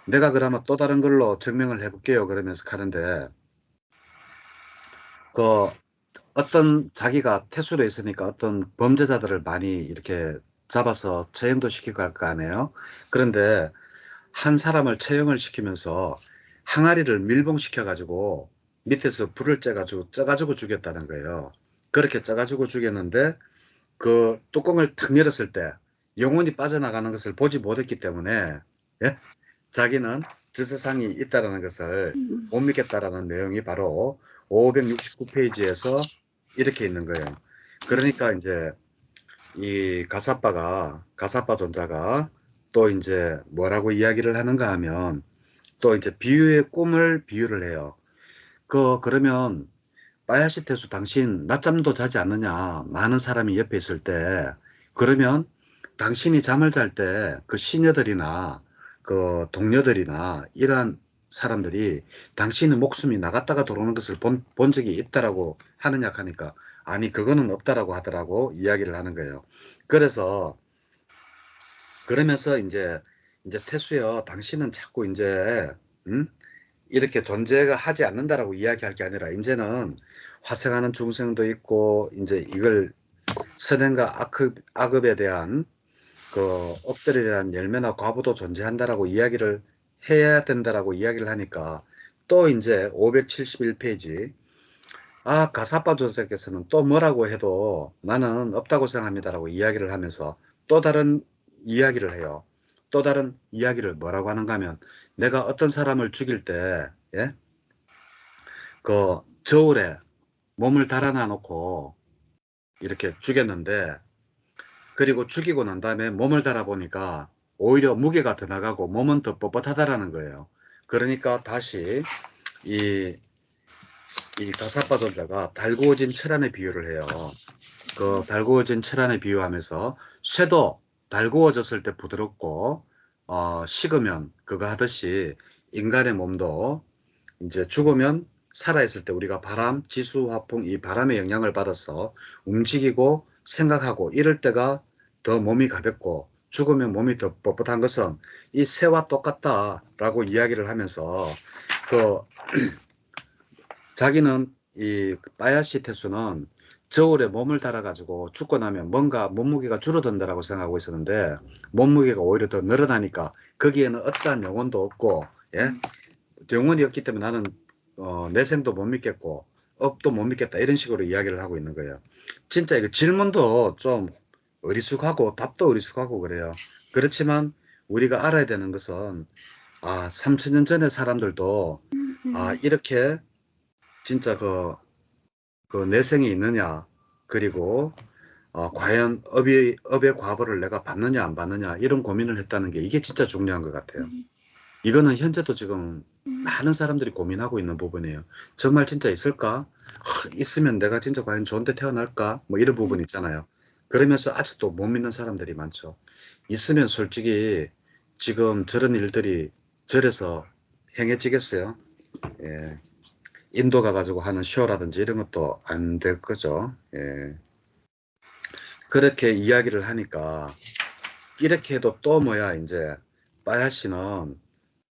내가 그러면 또 다른 걸로 증명을 해볼게요. 그러면서 가는데 그 어떤 자기가 퇴소돼 있으니까 어떤 범죄자들을 많이 이렇게 잡아서 처형도 시키고 할 거 아니에요. 그런데 한 사람을 처형을 시키면서 항아리를 밀봉시켜가지고 밑에서 불을 쪄가지고 죽였다는 거예요. 그렇게 쪄가지고 죽였는데 그 뚜껑을 탁 열었을 때 영혼이 빠져나가는 것을 보지 못했기 때문에 예? 자기는 저 세상이 있다라는 것을 못 믿겠다라는 내용이 바로 569페이지에서 이렇게 있는 거예요. 그러니까 이제 이 가사빠 존자가 또 이제 뭐라고 이야기를 하는가 하면 또 이제 비유의 꿈을 비유를 해요. 그러면 바야시 태수 당신 낮잠도 자지 않느냐? 많은 사람이 옆에 있을 때 그러면 당신이 잠을 잘 때 그 시녀들이나 그 동료들이나 이러한 사람들이 당신의 목숨이 나갔다가 들어오는 것을 본 적이 있다라고 하느냐 하니까 아니 그거는 없다라고 하더라고 이야기를 하는 거예요. 그래서 그러면서 이제 태수여 당신은 자꾸 이제 음? 이렇게 존재가 하지 않는다라고 이야기할 게 아니라 이제는 화생하는 중생도 있고 이제 이걸 선행과 악업에 대한 그 업들에 대한 열매나 과보도 존재한다라고 이야기를 해야 된다라고 이야기를 하니까 또 이제 571페이지 가사빠 조사께서는 또 뭐라고 해도 나는 없다고 생각합니다라고 이야기를 하면서 또 다른 이야기를 해요. 또 다른 이야기를 뭐라고 하는가 하면 내가 어떤 사람을 죽일 때 예? 그 저울에 몸을 달아놔 놓고 이렇게 죽였는데, 그리고 죽이고 난 다음에 몸을 달아 보니까 오히려 무게가 더 나가고 몸은 더 뻣뻣하다라는 거예요. 그러니까 다시 이, 이 가사바존자가 달구어진 철안에 비유를 해요. 그 달구어진 철안에 비유하면서 쇠도 달구어졌을 때 부드럽고 식으면 그거 하듯이 인간의 몸도 이제 죽으면 살아있을 때 우리가 바람, 지수, 화풍 이 바람의 영향을 받아서 움직이고 생각하고 이럴 때가 더 몸이 가볍고 죽으면 몸이 더 뻣뻣한 것은 이 새와 똑같다라고 이야기를 하면서 그 자기는 이 바야시 태수는 저울에 몸을 달아가지고 죽고 나면 뭔가 몸무게가 줄어든다라고 생각하고 있었는데 몸무게가 오히려 더 늘어나니까 거기에는 어떠한 영혼도 없고 예? 영혼이 없기 때문에 나는 내생도 못 믿겠고 업도 못 믿겠다 이런 식으로 이야기를 하고 있는 거예요. 진짜 이거 질문도 좀 어리숙하고 답도 어리숙하고 그래요. 그렇지만 우리가 알아야 되는 것은 3천년 전의 사람들도 이렇게 진짜 그 내생이 있느냐 그리고 과연 업의 과보를 내가 받느냐 안 받느냐 이런 고민을 했다는 게 이게 진짜 중요한 것 같아요. 이거는 현재도 지금 많은 사람들이 고민하고 있는 부분이에요. 정말 진짜 있을까? 있으면 내가 진짜 과연 좋은 데 태어날까? 뭐 이런 부분 있잖아요. 그러면서 아직도 못 믿는 사람들이 많죠. 있으면 솔직히 지금 저런 일들이 절에서 행해지겠어요? 예. 인도 가가지고 하는 쇼라든지 이런 것도 안 될 거죠. 예. 그렇게 이야기를 하니까 이렇게 해도 또 뭐야 이제 빠야 씨는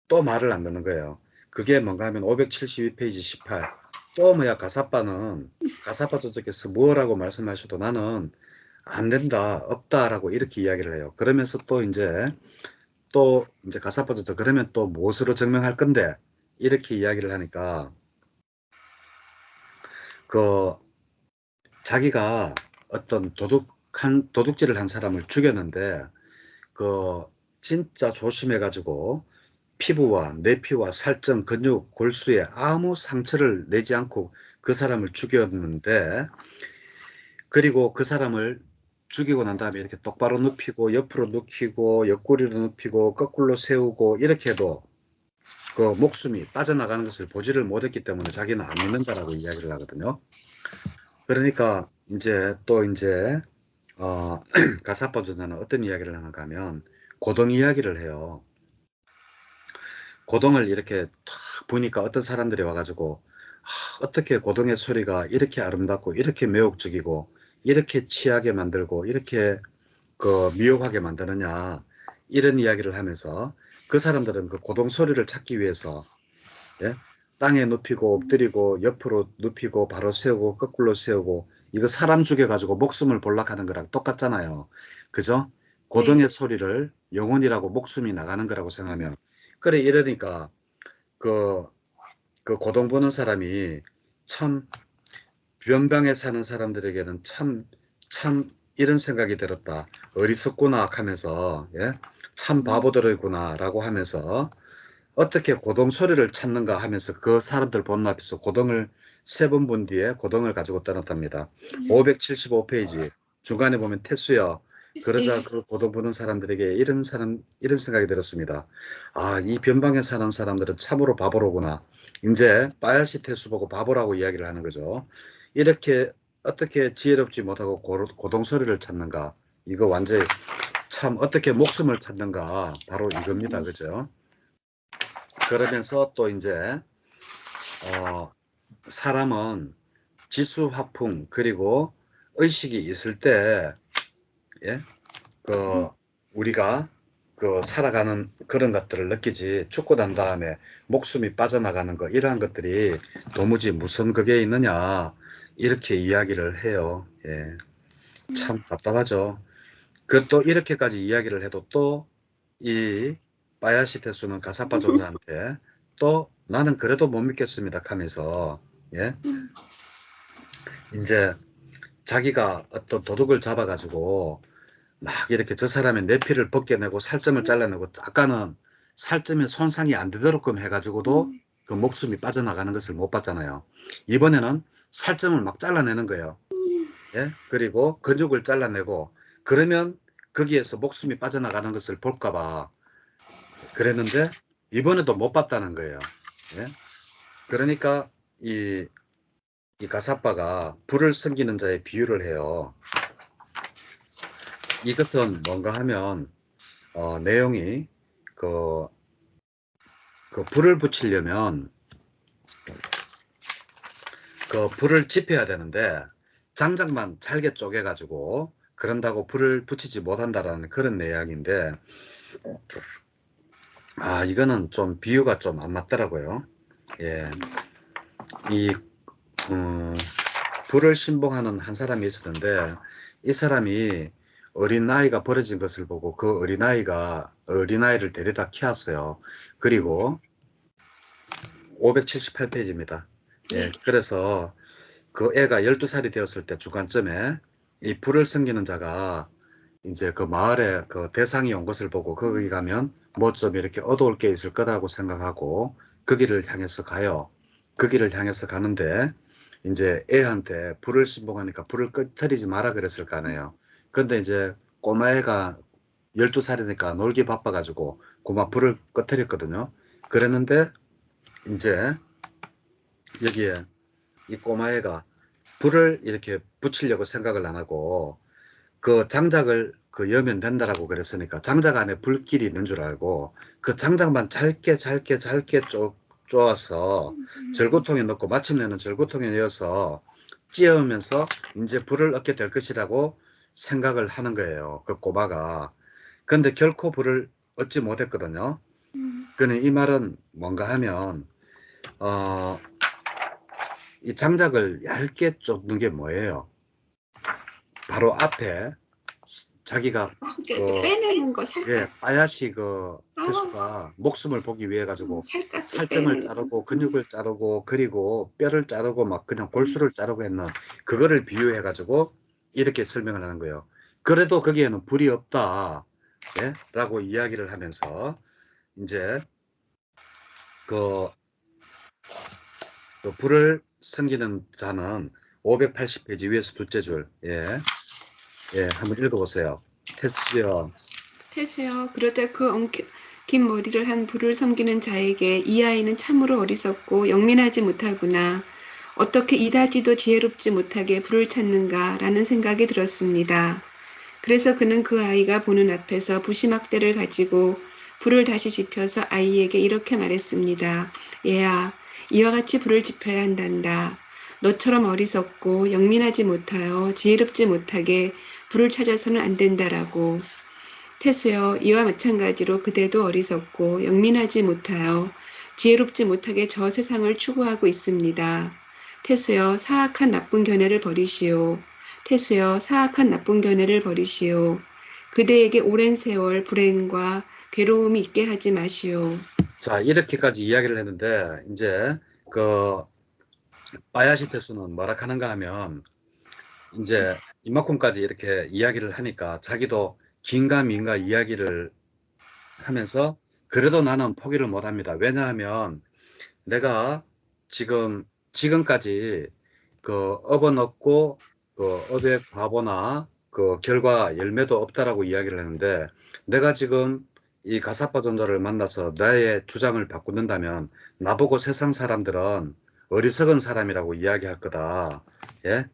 또 말을 안 듣는 거예요. 그게 뭔가 하면 572페이지 18. 또 뭐야 가사빠 저쪽에서 뭐라고 말씀하셔도 나는 안 된다, 없다라고 이렇게 이야기를 해요. 그러면서 또 이제 가사빠 저쪽 그러면 또 무엇으로 증명할 건데 이렇게 이야기를 하니까 그 자기가 어떤 도둑질을 한 사람을 죽였는데 그 진짜 조심해가지고 피부와 내피와 살점, 근육, 골수에 아무 상처를 내지 않고 그 사람을 죽였는데 그리고 그 사람을 죽이고 난 다음에 이렇게 똑바로 눕히고 옆으로 눕히고 옆구리로 눕히고 거꾸로 세우고 이렇게 해도 그 목숨이 빠져나가는 것을 보지를 못했기 때문에 자기는 안 믿는다라고 이야기를 하거든요. 그러니까 이제 가사파도자는 어떤 이야기를 하는가 하면 고동 이야기를 해요. 고동을 이렇게 탁 보니까 어떤 사람들이 와가지고 어떻게 고동의 소리가 이렇게 아름답고 이렇게 매혹적이고 이렇게 취하게 만들고 이렇게 그 미혹하게 만드느냐 이런 이야기를 하면서 그 사람들은 그 고동 소리를 찾기 위해서 예? 땅에 눕히고 엎드리고 옆으로 눕히고 바로 세우고 거꾸로 세우고 이거 사람 죽여가지고 목숨을 볼락하는 거랑 똑같잖아요. 그죠? 네. 고동의 소리를 영혼이라고 목숨이 나가는 거라고 생각하면 그래 이러니까 그, 그 고동 보는 사람이 참 변방에 사는 사람들에게는 참 이런 생각이 들었다. 어리석구나 하면서 예? 참 바보들이구나 라고 하면서 어떻게 고동 소리를 찾는가 하면서 그 사람들 보는 앞에서 고동을 세 번 본 뒤에 고동을 가지고 떠났답니다. 575페이지 중간에 보면 태수여 그러자 네. 그 고동 보는 사람들에게 이런 생각이 들었습니다. 이 변방에 사는 사람들은 참으로 바보로구나. 이제 빠야시 태수 보고 바보라고 이야기를 하는 거죠. 이렇게 어떻게 지혜롭지 못하고 고동 소리를 찾는가? 이거 완전히 참 어떻게 목숨을 찾는가? 바로 이겁니다. 그죠? 그러면서 또 이제 사람은 지수, 화풍 그리고 의식이 있을 때 예? 그 우리가 그 살아가는 그런 것들을 느끼지 죽고 난 다음에 목숨이 빠져나가는 거 이러한 것들이 도무지 무슨 그게 있느냐 이렇게 이야기를 해요. 예. 참 답답하죠. 그 또 이렇게까지 이야기를 해도 또 이 바야시 테수는 가사파 존자한테 또 나는 그래도 못 믿겠습니다 하면서 예 이제 자기가 어떤 도둑을 잡아가지고 막 이렇게 저 사람의 내피를 벗겨내고 살점을 잘라내고 아까는 살점에 손상이 안 되도록끔 해가지고도 그 목숨이 빠져나가는 것을 못 봤잖아요. 이번에는 살점을 막 잘라내는 거예요. 예? 그리고 근육을 잘라내고 그러면 거기에서 목숨이 빠져나가는 것을 볼까봐 그랬는데 이번에도 못 봤다는 거예요. 예? 그러니까 이 가사빠가 불을 섬기는 자의 비유를 해요. 이것은 뭔가 하면 내용이 그, 그 불을 붙이려면 그 불을 지펴야 되는데 장작만 잘게 쪼개가지고 그런다고 불을 붙이지 못한다라는 그런 내용인데 이거는 좀 비유가 좀 안 맞더라고요. 예, 이 불을 신봉하는 한 사람이 있었는데 이 사람이 어린아이가 버려진 것을 보고 그 어린아이를 데려다 키웠어요. 그리고 578페이지입니다. 예, 그래서 그 애가 12살이 되었을 때 중간쯤에 이 불을 섬기는 자가 이제 그 마을에 그 대상이 온 것을 보고 거기 가면 뭐 좀 이렇게 얻어올 게 있을 거라고 생각하고 그 길을 향해서 가요. 그 길을 향해서 가는데 이제 애한테 불을 신봉하니까 불을 끄트리지 마라 그랬을 거 아니에요. 근데 이제 꼬마애가 12살이니까 놀기 바빠가지고 고마 불을 끄트렸거든요. 그랬는데 이제 여기에 이 꼬마애가 불을 이렇게 붙이려고 생각을 안 하고 그 장작을 그 여면 된다라고 그랬으니까 장작 안에 불길이 있는 줄 알고 그 장작만 잘게 쪼아서 절구통에 넣고 마침내는 절구통에 넣어서 찧으면서 이제 불을 얻게 될 것이라고 생각을 하는 거예요. 그 꼬마가. 근데 결코 불을 얻지 못했거든요. 그는 이 말은 뭔가 하면 어, 이 장작을 얇게 쫓는 게 뭐예요? 바로 앞에 자기가 이렇게 빼내는 거 예, 살짝 빠야시 그 아, 태수가 목숨을 보기 위해 가지고 살갗을 살점을 빼내는 자르고 근육을 자르고 그리고 뼈를 자르고 막 그냥 골수를 자르고 했는 그거를 비유해 가지고 이렇게 설명을 하는 거예요. 그래도 거기에는 불이 없다. 예? 라고 이야기를 하면서 이제 그, 그 불을 섬기는 자는 580페이지 위에서 둘째 줄. 예. 예, 한번 읽어보세요. 테스요. 태수여 그러자 그 긴 머리를 한 불을 섬기는 자에게 이 아이는 참으로 어리석고 영민하지 못하구나. 어떻게 이다지도 지혜롭지 못하게 불을 찾는가 라는 생각이 들었습니다. 그래서 그는 그 아이가 보는 앞에서 부시막대를 가지고 불을 다시 지펴서 아이에게 이렇게 말했습니다. 얘야, 이와 같이 불을 지펴야 한단다. 너처럼 어리석고 영민하지 못하여 지혜롭지 못하게 불을 찾아서는 안 된다라고. 태수여, 이와 마찬가지로 그대도 어리석고 영민하지 못하여 지혜롭지 못하게 저 세상을 추구하고 있습니다. 태수여, 사악한 나쁜 견해를 버리시오. 태수여, 사악한 나쁜 견해를 버리시오. 그대에게 오랜 세월 불행과 괴로움이 있게 하지 마시오. 자, 이렇게까지 이야기를 했는데, 이제, 그, 바야시 테수는 뭐라 하는가 하면, 이제, 이만큼까지 이렇게 이야기를 하니까 자기도 긴가 민가 이야기를 하면서, 그래도 나는 포기를 못 합니다. 왜냐하면, 내가 지금까지 그 업은 없고, 그 업의 과보나 그 결과 열매도 없다라고 이야기를 했는데, 내가 지금 이 가사파 존자를 만나서 나의 주장을 바꾼다면, 나보고 세상 사람들은 어리석은 사람이라고 이야기할 거다. 예?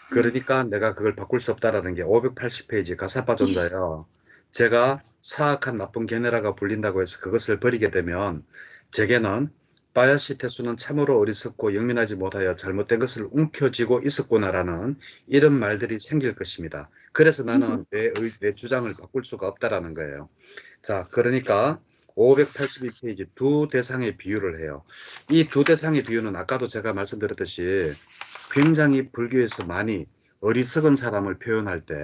그러니까 내가 그걸 바꿀 수 없다라는 게 580페이지 가사파 존자예요. 제가 사악한 나쁜 게네라가 불린다고 해서 그것을 버리게 되면 제게는 바야시 태수는 참으로 어리석고 영민하지 못하여 잘못된 것을 움켜쥐고 있었구나라는 이런 말들이 생길 것입니다. 그래서 나는 내 주장을 바꿀 수가 없다라는 거예요. 자, 그러니까 582페이지 두 대상의 비유를 해요. 이 두 대상의 비유는 아까도 제가 말씀드렸듯이 굉장히 불교에서 많이 어리석은 사람을 표현할 때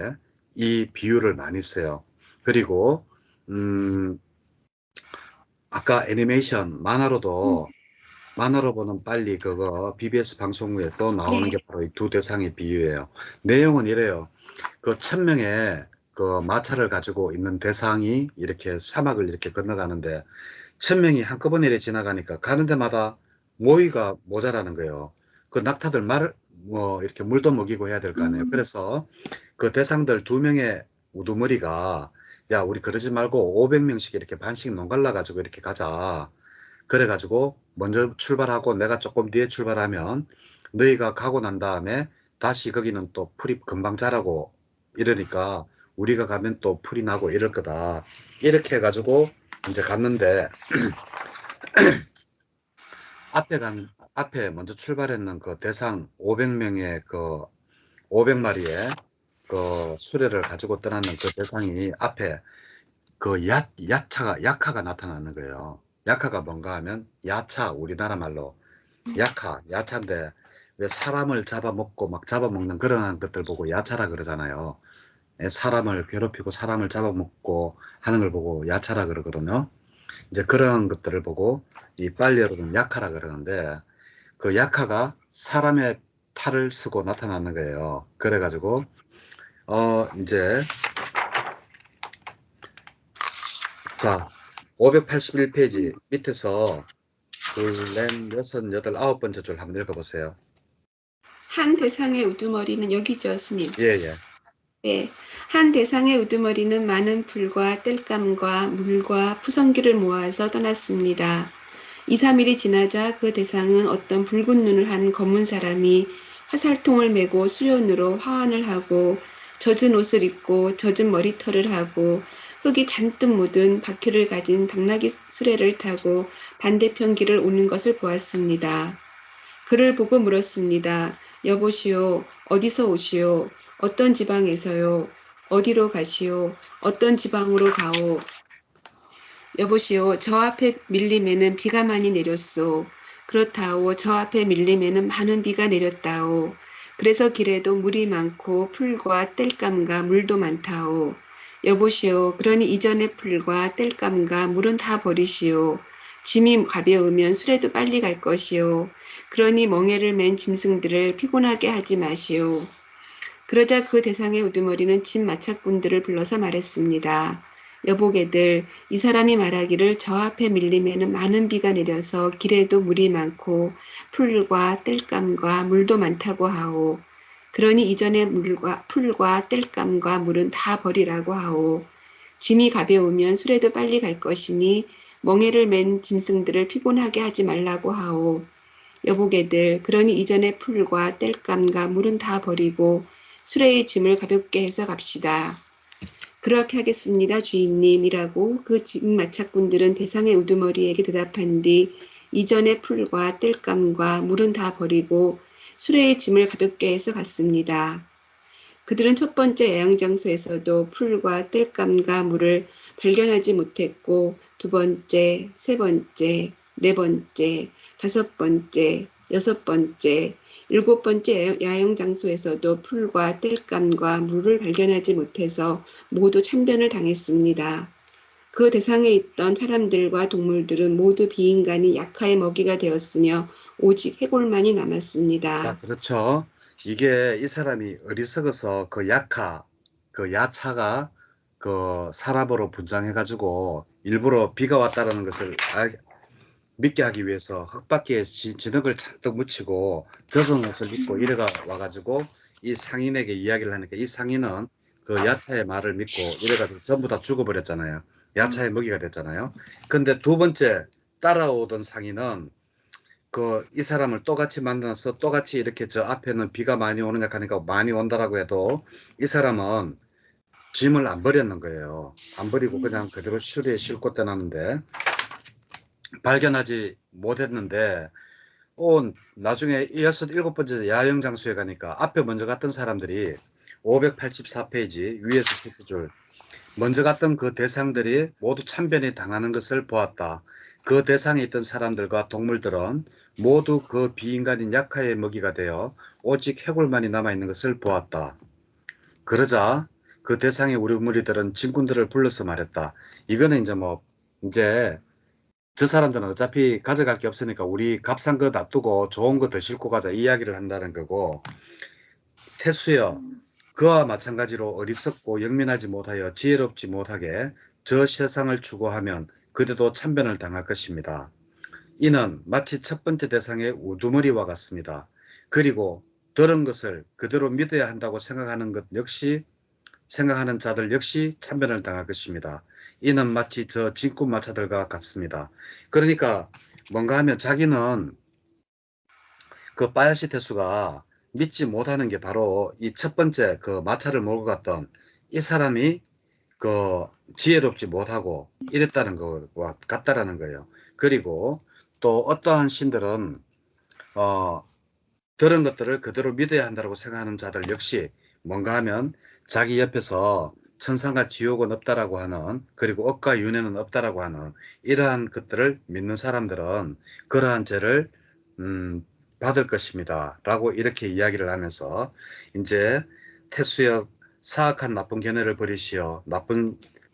이 비유를 많이 써요. 그리고 아까 애니메이션 만화로 보는 빨리 그거 BBS 방송국에 또 나오는 네. 게 바로 이 두 대상의 비유예요. 내용은 이래요. 그 1000명의 그 마차를 가지고 있는 대상이 이렇게 사막을 이렇게 건너가는데 1000명이 한꺼번에 이렇게 지나가니까 가는 데마다 모이가 모자라는 거예요. 그 낙타들 뭐 이렇게 물도 먹이고 해야 될 거 아니에요. 그래서 그 대상들 2명의 우두머리가 야, 우리 그러지 말고 500명씩 이렇게 반씩 농갈라 가지고 이렇게 가자. 그래 가지고 먼저 출발하고 내가 조금 뒤에 출발하면 너희가 가고 난 다음에 다시 거기는 또 풀이 금방 자라고 이러니까 우리가 가면 또 풀이 나고 이럴 거다. 이렇게 해가지고 이제 갔는데 앞에 먼저 출발했는 그 대상 500명의 그 500마리의 그 수레를 가지고 떠나는 그 대상이 앞에 그 약하가 나타나는 거예요. 약하가 뭔가 하면 야차, 우리나라 말로 야차인데 왜 사람을 잡아먹고 막 잡아먹는 그런 것들 보고 야차라 그러잖아요. 예, 사람을 괴롭히고 사람을 잡아먹고 하는 걸 보고 야차라 그러거든요. 이제 그런 것들을 보고 이 빨리어로는 약하라 그러는데 그 약하가 사람의 팔을 쓰고 나타나는 거예요. 그래가지고 이제 자 581페이지 밑에서 둘, 넷, 여섯, 여덟, 9번째 줄 한번 읽어보세요. 한 대상의 우두머리는 여기죠, 스님. 예, 예. 네, 한 대상의 우두머리는 많은 풀과 땔감과 물과 푸성기를 모아서 떠났습니다. 2, 3일이 지나자 그 대상은 어떤 붉은 눈을 한 검은 사람이 화살통을 메고 수련으로 화환을 하고 젖은 옷을 입고 젖은 머리털을 하고 흙이 잔뜩 묻은 바퀴를 가진 당나귀 수레를 타고 반대편 길을 오는 것을 보았습니다. 그를 보고 물었습니다. 여보시오, 어디서 오시오? 어떤 지방에서요? 어디로 가시오? 어떤 지방으로 가오? 여보시오, 저 앞에 밀림에는 비가 많이 내렸소. 그렇다오, 저 앞에 밀림에는 많은 비가 내렸다오. 그래서 길에도 물이 많고 풀과 땔감과 물도 많다오. 여보시오, 그러니 이전의 풀과 땔감과 물은 다 버리시오. 짐이 가벼우면 수레도 빨리 갈 것이오. 그러니 멍에를 맨 짐승들을 피곤하게 하지 마시오. 그러자 그 대상의 우두머리는 집 마차꾼들을 불러서 말했습니다. 여보게들, 이 사람이 말하기를 저 앞에 밀림에는 많은 비가 내려서 길에도 물이 많고 풀과 땔감과 물도 많다고 하오. 그러니 이전에 물과 풀과 땔감과 물은 다 버리라고 하오. 짐이 가벼우면 수레도 빨리 갈 것이니 멍에를 맨 짐승들을 피곤하게 하지 말라고 하오. 여보게들, 그러니 이전에 풀과 땔감과 물은 다 버리고 수레의 짐을 가볍게 해서 갑시다. 그렇게 하겠습니다, 주인님이라고 그 짐 마차꾼들은 대상의 우두머리에게 대답한 뒤 이전의 풀과 땔감과 물은 다 버리고 수레의 짐을 가볍게 해서 갔습니다. 그들은 첫 번째 야영장소에서도 풀과 땔감과 물을 발견하지 못했고 두 번째, 세 번째, 네 번째, 다섯 번째, 여섯 번째, 일곱 번째 야영장소에서도 풀과 땔감과 물을 발견하지 못해서 모두 참변을 당했습니다. 그 대상에 있던 사람들과 동물들은 모두 비인간이 약하의 먹이가 되었으며 오직 해골만이 자, 남았습니다. 그렇죠. 이게 이 사람이 어리석어서 그 야차가 그 사람으로 분장해가지고 일부러 비가 왔다라는 것을 믿게 하기 위해서 흙바퀴에 진흙을 잔뜩 묻히고 젖은 옷을 입고 이래가 와가지고 이 상인에게 이야기를 하니까 이 상인은 그 야차의 말을 믿고 이래가지고 전부 다 죽어버렸잖아요. 야차의 먹이가 됐잖아요. 근데 두 번째 따라오던 상인은 그 이 사람을 똑같이 만나서 똑같이 이렇게 저 앞에는 비가 많이 오는 약 하니까 많이 온다라고 해도 이 사람은 짐을 안 버렸는 거예요. 안 버리고 그냥 그대로 수레에 싣고 떠났는데 발견하지 못했는데 나중에 여섯 일곱 번째 야영 장소에 가니까 앞에 먼저 갔던 사람들이 584페이지 위에서 세 줄 먼저 갔던 그 대상들이 모두 참변이 당하는 것을 보았다. 그 대상에 있던 사람들과 동물들은 모두 그 비인간인 약하의 먹이가 되어 오직 해골만이 남아있는 것을 보았다. 그러자 그 대상의 우리 무리들은 진군들을 불러서 말했다. 이거는 이제 이제 저 사람들은 어차피 가져갈 게 없으니까 우리 값싼 거 놔두고 좋은 거 더 싣고 가자 이야기를 한다는 거고 태수여 그와 마찬가지로 어리석고 영민하지 못하여 지혜롭지 못하게 저 세상을 추구하면 그대도 참변을 당할 것입니다. 이는 마치 첫 번째 대상의 우두머리와 같습니다. 그리고 들은 것을 그대로 믿어야 한다고 생각하는 자들 역시 참변을 당할 것입니다. 이는 마치 저 진꾼마차들과 같습니다. 그러니까 뭔가 하면 자기는 그 바야시 태수가 믿지 못하는 게 바로 이 첫 번째 그 마차를 몰고 갔던 이 사람이 그 지혜롭지 못하고 이랬다는 것과 같다라는 거예요. 그리고 또 어떠한 신들은 들은 것들을 그대로 믿어야 한다고 생각하는 자들 역시 뭔가 하면 자기 옆에서 천상과 지옥은 없다라고 하는, 그리고 업과 윤회는 없다라고 하는 이러한 것들을 믿는 사람들은 그러한 죄를 받을 것입니다 라고 이렇게 이야기를 하면서, 이제 태수여 사악한 나쁜 견해를 버리시오.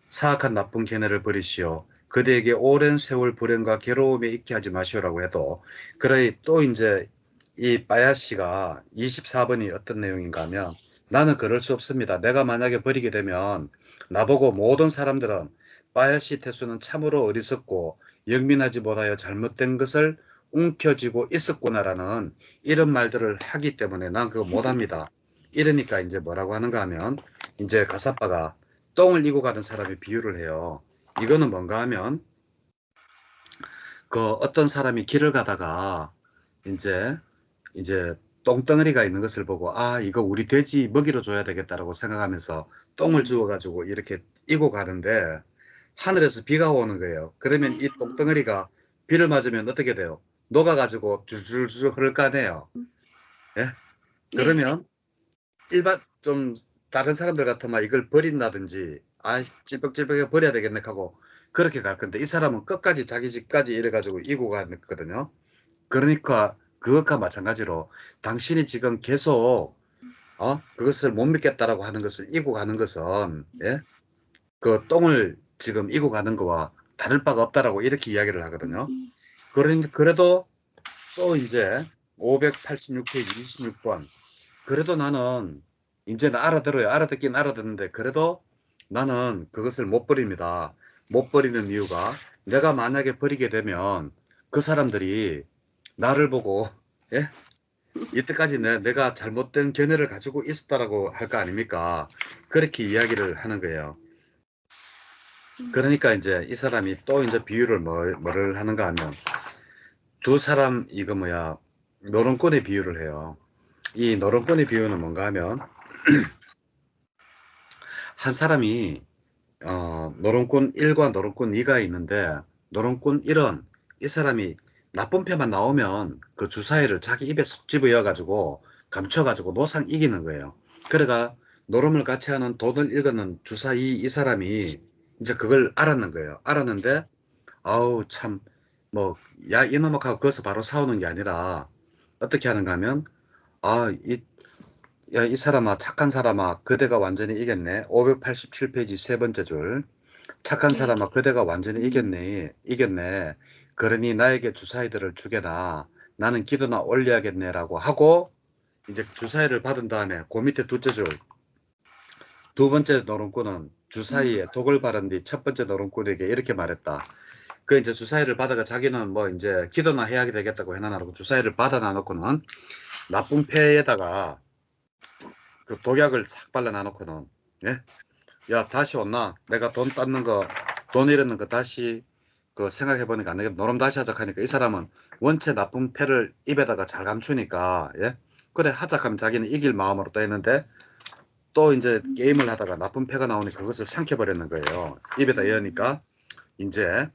사악한 나쁜 견해를 버리시오. 그대에게 오랜 세월 불행과 괴로움에 있게 하지 마시오라고 해도, 그래 또 이제 이 바야시가 24번이 어떤 내용인가 하면, 나는 그럴 수 없습니다. 내가 만약에 버리게 되면 나보고 모든 사람들은 바야시 태수는 참으로 어리석고 영민하지 못하여 잘못된 것을 움켜쥐고 있었구나라는 이런 말들을 하기 때문에 난 그거 못합니다. 이러니까 이제 뭐라고 하는가 하면, 이제 가사빠가 똥을 이고 가는 사람이 비유를 해요. 이거는 뭔가 하면 그 어떤 사람이 길을 가다가 이제 똥덩어리가 있는 것을 보고, 아 이거 우리 돼지 먹이로 줘야 되겠다라고 생각하면서 똥을 주워가지고 이렇게 이고 가는데 하늘에서 비가 오는 거예요. 그러면 이 똥덩어리가 비를 맞으면 어떻게 돼요? 녹아가지고 줄줄줄 흐를 거 아니에요. 예? 네. 그러면 일반 좀 다른 사람들 같으면 이걸 버린다든지, 아 찔뻑찔뻑해 버려야 되겠네 하고 그렇게 갈 건데, 이 사람은 끝까지 자기 집까지 이래가지고 이고 가거든요. 그러니까 그것과 마찬가지로 당신이 지금 계속 그것을 못 믿겠다라고 하는 것을 이고 가는 것은, 예? 그 똥을 지금 이고 가는 거와 다를 바가 없다라고 이렇게 이야기를 하거든요. 그래도 또 이제 586페이지 26번, 그래도 나는 이제는 알아들어요. 알아듣긴 알아듣는데 그래도 나는 그것을 못 버립니다. 못 버리는 이유가, 내가 만약에 버리게 되면 그 사람들이 나를 보고, 예? 이때까지 내가 잘못된 견해를 가지고 있었다라고 할 거 아닙니까? 그렇게 이야기를 하는 거예요. 그러니까 이제 이 사람이 또 이제 비유를 뭐를 하는가 하면, 두 사람 이거 뭐야 노름꾼의 비유를 해요. 이 노름꾼의 비유는 뭔가 하면, 한 사람이 노름꾼 1과 노름꾼 2가 있는데, 노름꾼 1은 이 사람이 나쁜 패만 나오면 그 주사위를 자기 입에 쏙 집어여 가지고 감춰가지고 노상 이기는 거예요. 그래가 노름을 같이 하는 돈을 읽는 주사위 이 사람이 이제 그걸 알았는 거예요. 알았는데 아우 참, 뭐 야 이놈아 하고 거기서 바로 싸우는 게 아니라 어떻게 하는가 하면, 아 야, 이 사람아, 착한 사람아, 그대가 완전히 이겼네. 587페이지 세 번째 줄. 착한 네. 사람아, 그대가 완전히 이겼네. 그러니 나에게 주사위들을 주게나. 나는 기도나 올려야겠네라고 하고, 이제 주사위를 받은 다음에 그 밑에 둘째 줄. 두 번째 노름꾼은 주사위에 독을 바른 뒤 첫 번째 노름꾼에게 이렇게 말했다. 그 이제 주사위를 받아가 자기는 뭐 이제 기도나 해야 되겠다고 해놔라고 주사위를 받아 놔놓고는 나쁜 패에다가 그 독약을 싹 발라 놔놓고는, 예? 야 다시 왔나? 내가 돈 땄는 거, 돈 잃었는 거 다시 그 생각해보니까 안 되겠다. 노름 다시 하자 하니까 이 사람은 원체 나쁜 패를 입에다가 잘 감추니까, 예? 그래 하자 하면 자기는 이길 마음으로 또 했는데, 또 이제 게임을 하다가 나쁜 패가 나오니까 그것을 삼켜버렸는 거예요. 입에다 여니까 이제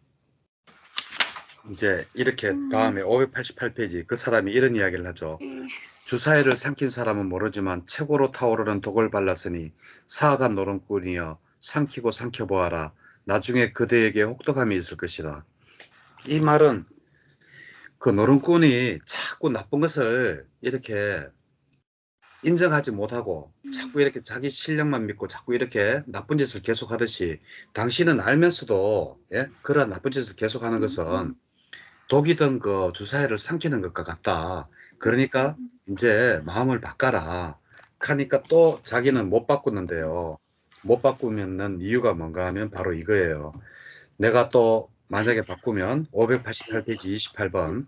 이렇게 다음에 588페이지 그 사람이 이런 이야기를 하죠. 주사위를 삼킨 사람은 모르지만 최고로 타오르는 독을 발랐으니 사악한 노름꾼이여 삼키고 삼켜보아라. 나중에 그대에게 혹독함이 있을 것이다. 이 말은 그 노름꾼이 자꾸 나쁜 것을 이렇게 인정하지 못하고 자꾸 이렇게 자기 실력만 믿고 자꾸 이렇게 나쁜 짓을 계속하듯이, 당신은 알면서도, 예? 그런 나쁜 짓을 계속하는 것은 독이 든 그 주사위를 삼키는 것과 같다. 그러니까 이제 마음을 바꿔라. 하니까 또 자기는 못 바꾸는데요. 못 바꾸면은 이유가 뭔가 하면 바로 이거예요. 내가 또 만약에 바꾸면 588페이지 28번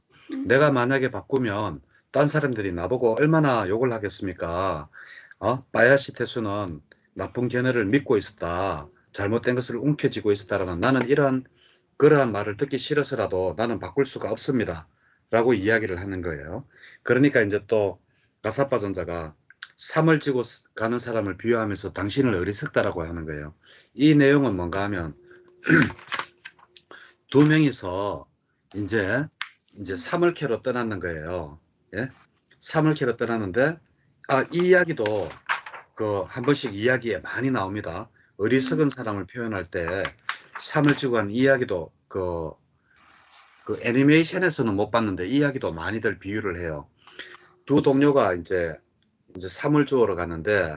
내가 만약에 바꾸면 딴 사람들이 나보고 얼마나 욕을 하겠습니까? 바야시 태수는 나쁜 견해를 믿고 있었다. 잘못된 것을 움켜쥐고 있었다라는 나는 그러한 말을 듣기 싫어서라도 나는 바꿀 수가 없습니다. 라고 이야기를 하는 거예요. 그러니까 이제 또 가사파 전자가 삼을 쥐고 가는 사람을 비유하면서 당신을 어리석다라고 하는 거예요. 이 내용은 뭔가 하면 두 명이서 이제 삼을 캐러 떠났는 거예요. 예? 삼을 캐러 떠났는데 이 이야기도 그 한 번씩 이야기에 많이 나옵니다. 어리석은 사람을 표현할 때 삼을 쥐고 간 이야기도 그 애니메이션에서는 못 봤는데 이야기도 많이들 비유를 해요. 두 동료가 이제 삼을 주우러 가는데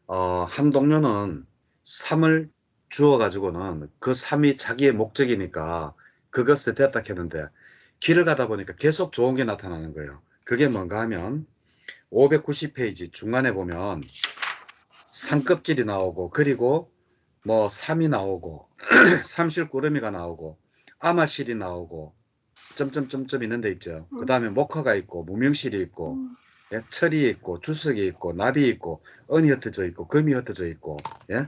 한 동료는 삼을 주워 가지고는 그 삼이 자기의 목적이니까 그것을 됐다 했는데 길을 가다 보니까 계속 좋은 게 나타나는 거예요. 그게 뭔가 하면 590페이지 중간에 보면 산껍질이 나오고 그리고 뭐 삼이 나오고 삼실구름이가 나오고 아마실이 나오고 점점점점 있는 데 있죠. 그 다음에 목화가 있고 무명실이 있고 예? 철이 있고 주석이 있고 납이 있고 은이 흩어져 있고 금이 흩어져 있고 예?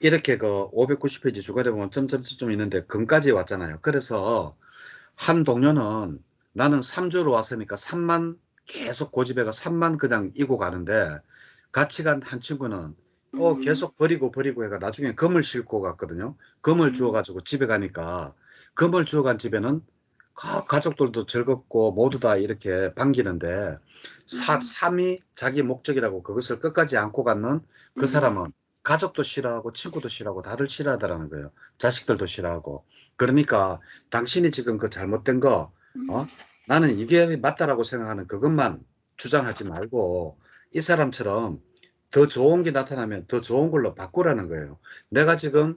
이렇게 그 590페이지 주간에 보면 점점점 있는데 금까지 왔잖아요. 그래서 한 동료는 나는 3주로 왔으니까 3만 계속 고집해가 3만 그냥 이고 가는데 같이 간 한 친구는 계속 버리고 해가 나중에 금을 싣고 갔거든요. 금을 주워가지고 집에 가니까 금을 주워간 집에는 가족들도 즐겁고 모두 다 이렇게 반기는데 삶이 자기 목적이라고 그것을 끝까지 안고 갔는 그 사람은 가족도 싫어하고 친구도 싫어하고 다들 싫어하더라는 거예요. 자식들도 싫어하고. 그러니까 당신이 지금 그 잘못된 거, 나는 이게 맞다라고 생각하는 그것만 주장하지 말고 이 사람처럼 더 좋은 게 나타나면 더 좋은 걸로 바꾸라는 거예요. 내가 지금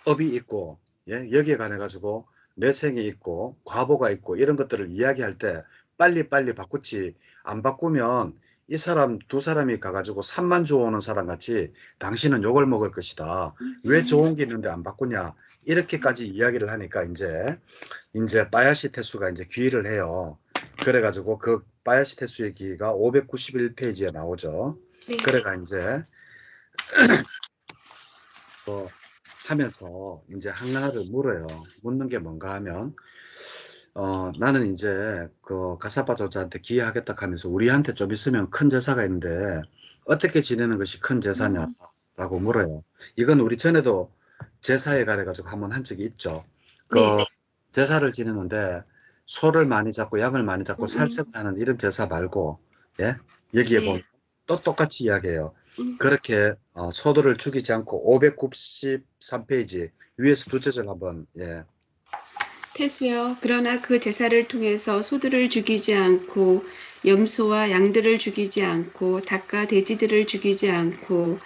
업이 있고, 예, 여기에 관해 가지고 내생이 있고 과보가 있고 이런 것들을 이야기할 때 빨리빨리 바꾸지 안 바꾸면 이 사람 두 사람이 가가지고 3만 주워오는 사람 같이 당신은 욕을 먹을 것이다. 왜 좋은 게 있는데 안 바꾸냐. 이렇게까지 이야기를 하니까 이제 바야시 테수가 이제 귀의를 해요. 그래가지고 그 바야시 테수의 귀의가 591페이지에 나오죠. 네. 그래가 이제 뭐 하면서 이제 하나를 물어요. 묻는 게 뭔가 하면 나는 이제 그 가사바도자한테 기여하겠다 하면서 우리한테 좀 있으면 큰 제사가 있는데 어떻게 지내는 것이 큰 제사냐라고 물어요. 이건 우리 전에도 제사에 관해 가지고 한번 한 적이 있죠. 네. 그 제사를 지내는데 소를 많이 잡고 양을 많이 잡고 살생을 하는 이런 제사 말고 예? 여기에 네. 보면 또 똑같이 이야기해요. 그렇게 소들을 죽이지 않고 593페이지 위에서 두 절을 한번 예. 태수여, 그러나 그 제사를 통해서 소들을 죽이지 않고 염소와 양들을 죽이지 않고 닭과 돼지들을 죽이지 않고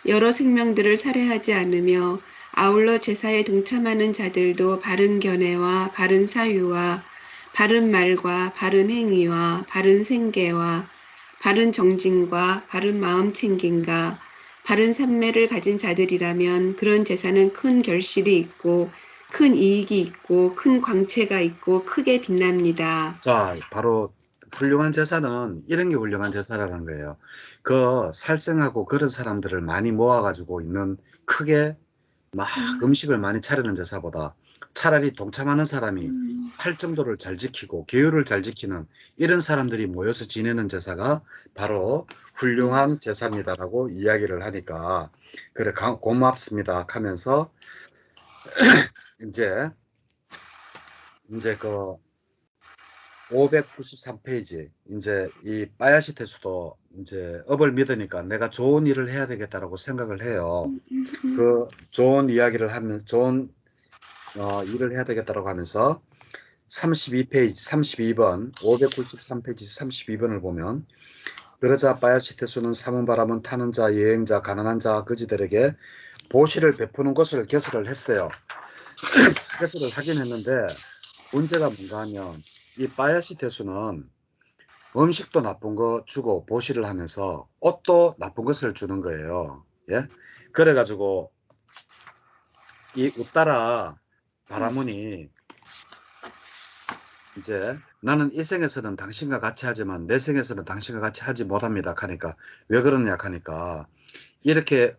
여러 생명들을 살해하지 않으며 아울러 제사에 동참하는 자들도 바른 견해와 바른 사유와 바른 말과 바른 행위와 바른 생계와 바른 정진과 바른 마음 챙김과 바른 삼매를 가진 자들이라면 그런 제사는 큰 결실이 있고 큰 이익이 있고 큰 광채가 있고 크게 빛납니다. 자, 바로 훌륭한 제사는 이런 게 훌륭한 제사라는 거예요. 그 살생하고 그런 사람들을 많이 모아가지고 있는 크게 막 음식을 많이 차리는 제사보다 차라리 동참하는 사람이 팔 정도를 잘 지키고 계율을 잘 지키는 이런 사람들이 모여서 지내는 제사가 바로 훌륭한 제사입니다라고 이야기를 하니까 그래 고맙습니다 하면서 이제 그 593페이지 이제 이 바야시 테수도 이제 업을 믿으니까 내가 좋은 일을 해야 되겠다라고 생각을 해요. 그 좋은 이야기를 하면 좋은 일을 해야 되겠다라고 하면서 32페이지 32번 593페이지 32번을 보면 그러자 바야시 테수는 삼은 바람은 타는 자 여행자 가난한 자 거지들에게 보시를 베푸는 것을 개설을 했어요. 개설을 하긴 했는데 문제가 뭔가 하면 이 바야시 테수는 음식도 나쁜 거 주고 보시를 하면서 옷도 나쁜 것을 주는 거예요. 예? 그래가지고 이 웃따라 바라문이 이제 나는 이 생에서는 당신과 같이 하지만 내 생에서는 당신과 같이 하지 못합니다 하니까 왜 그러냐 하니까 이렇게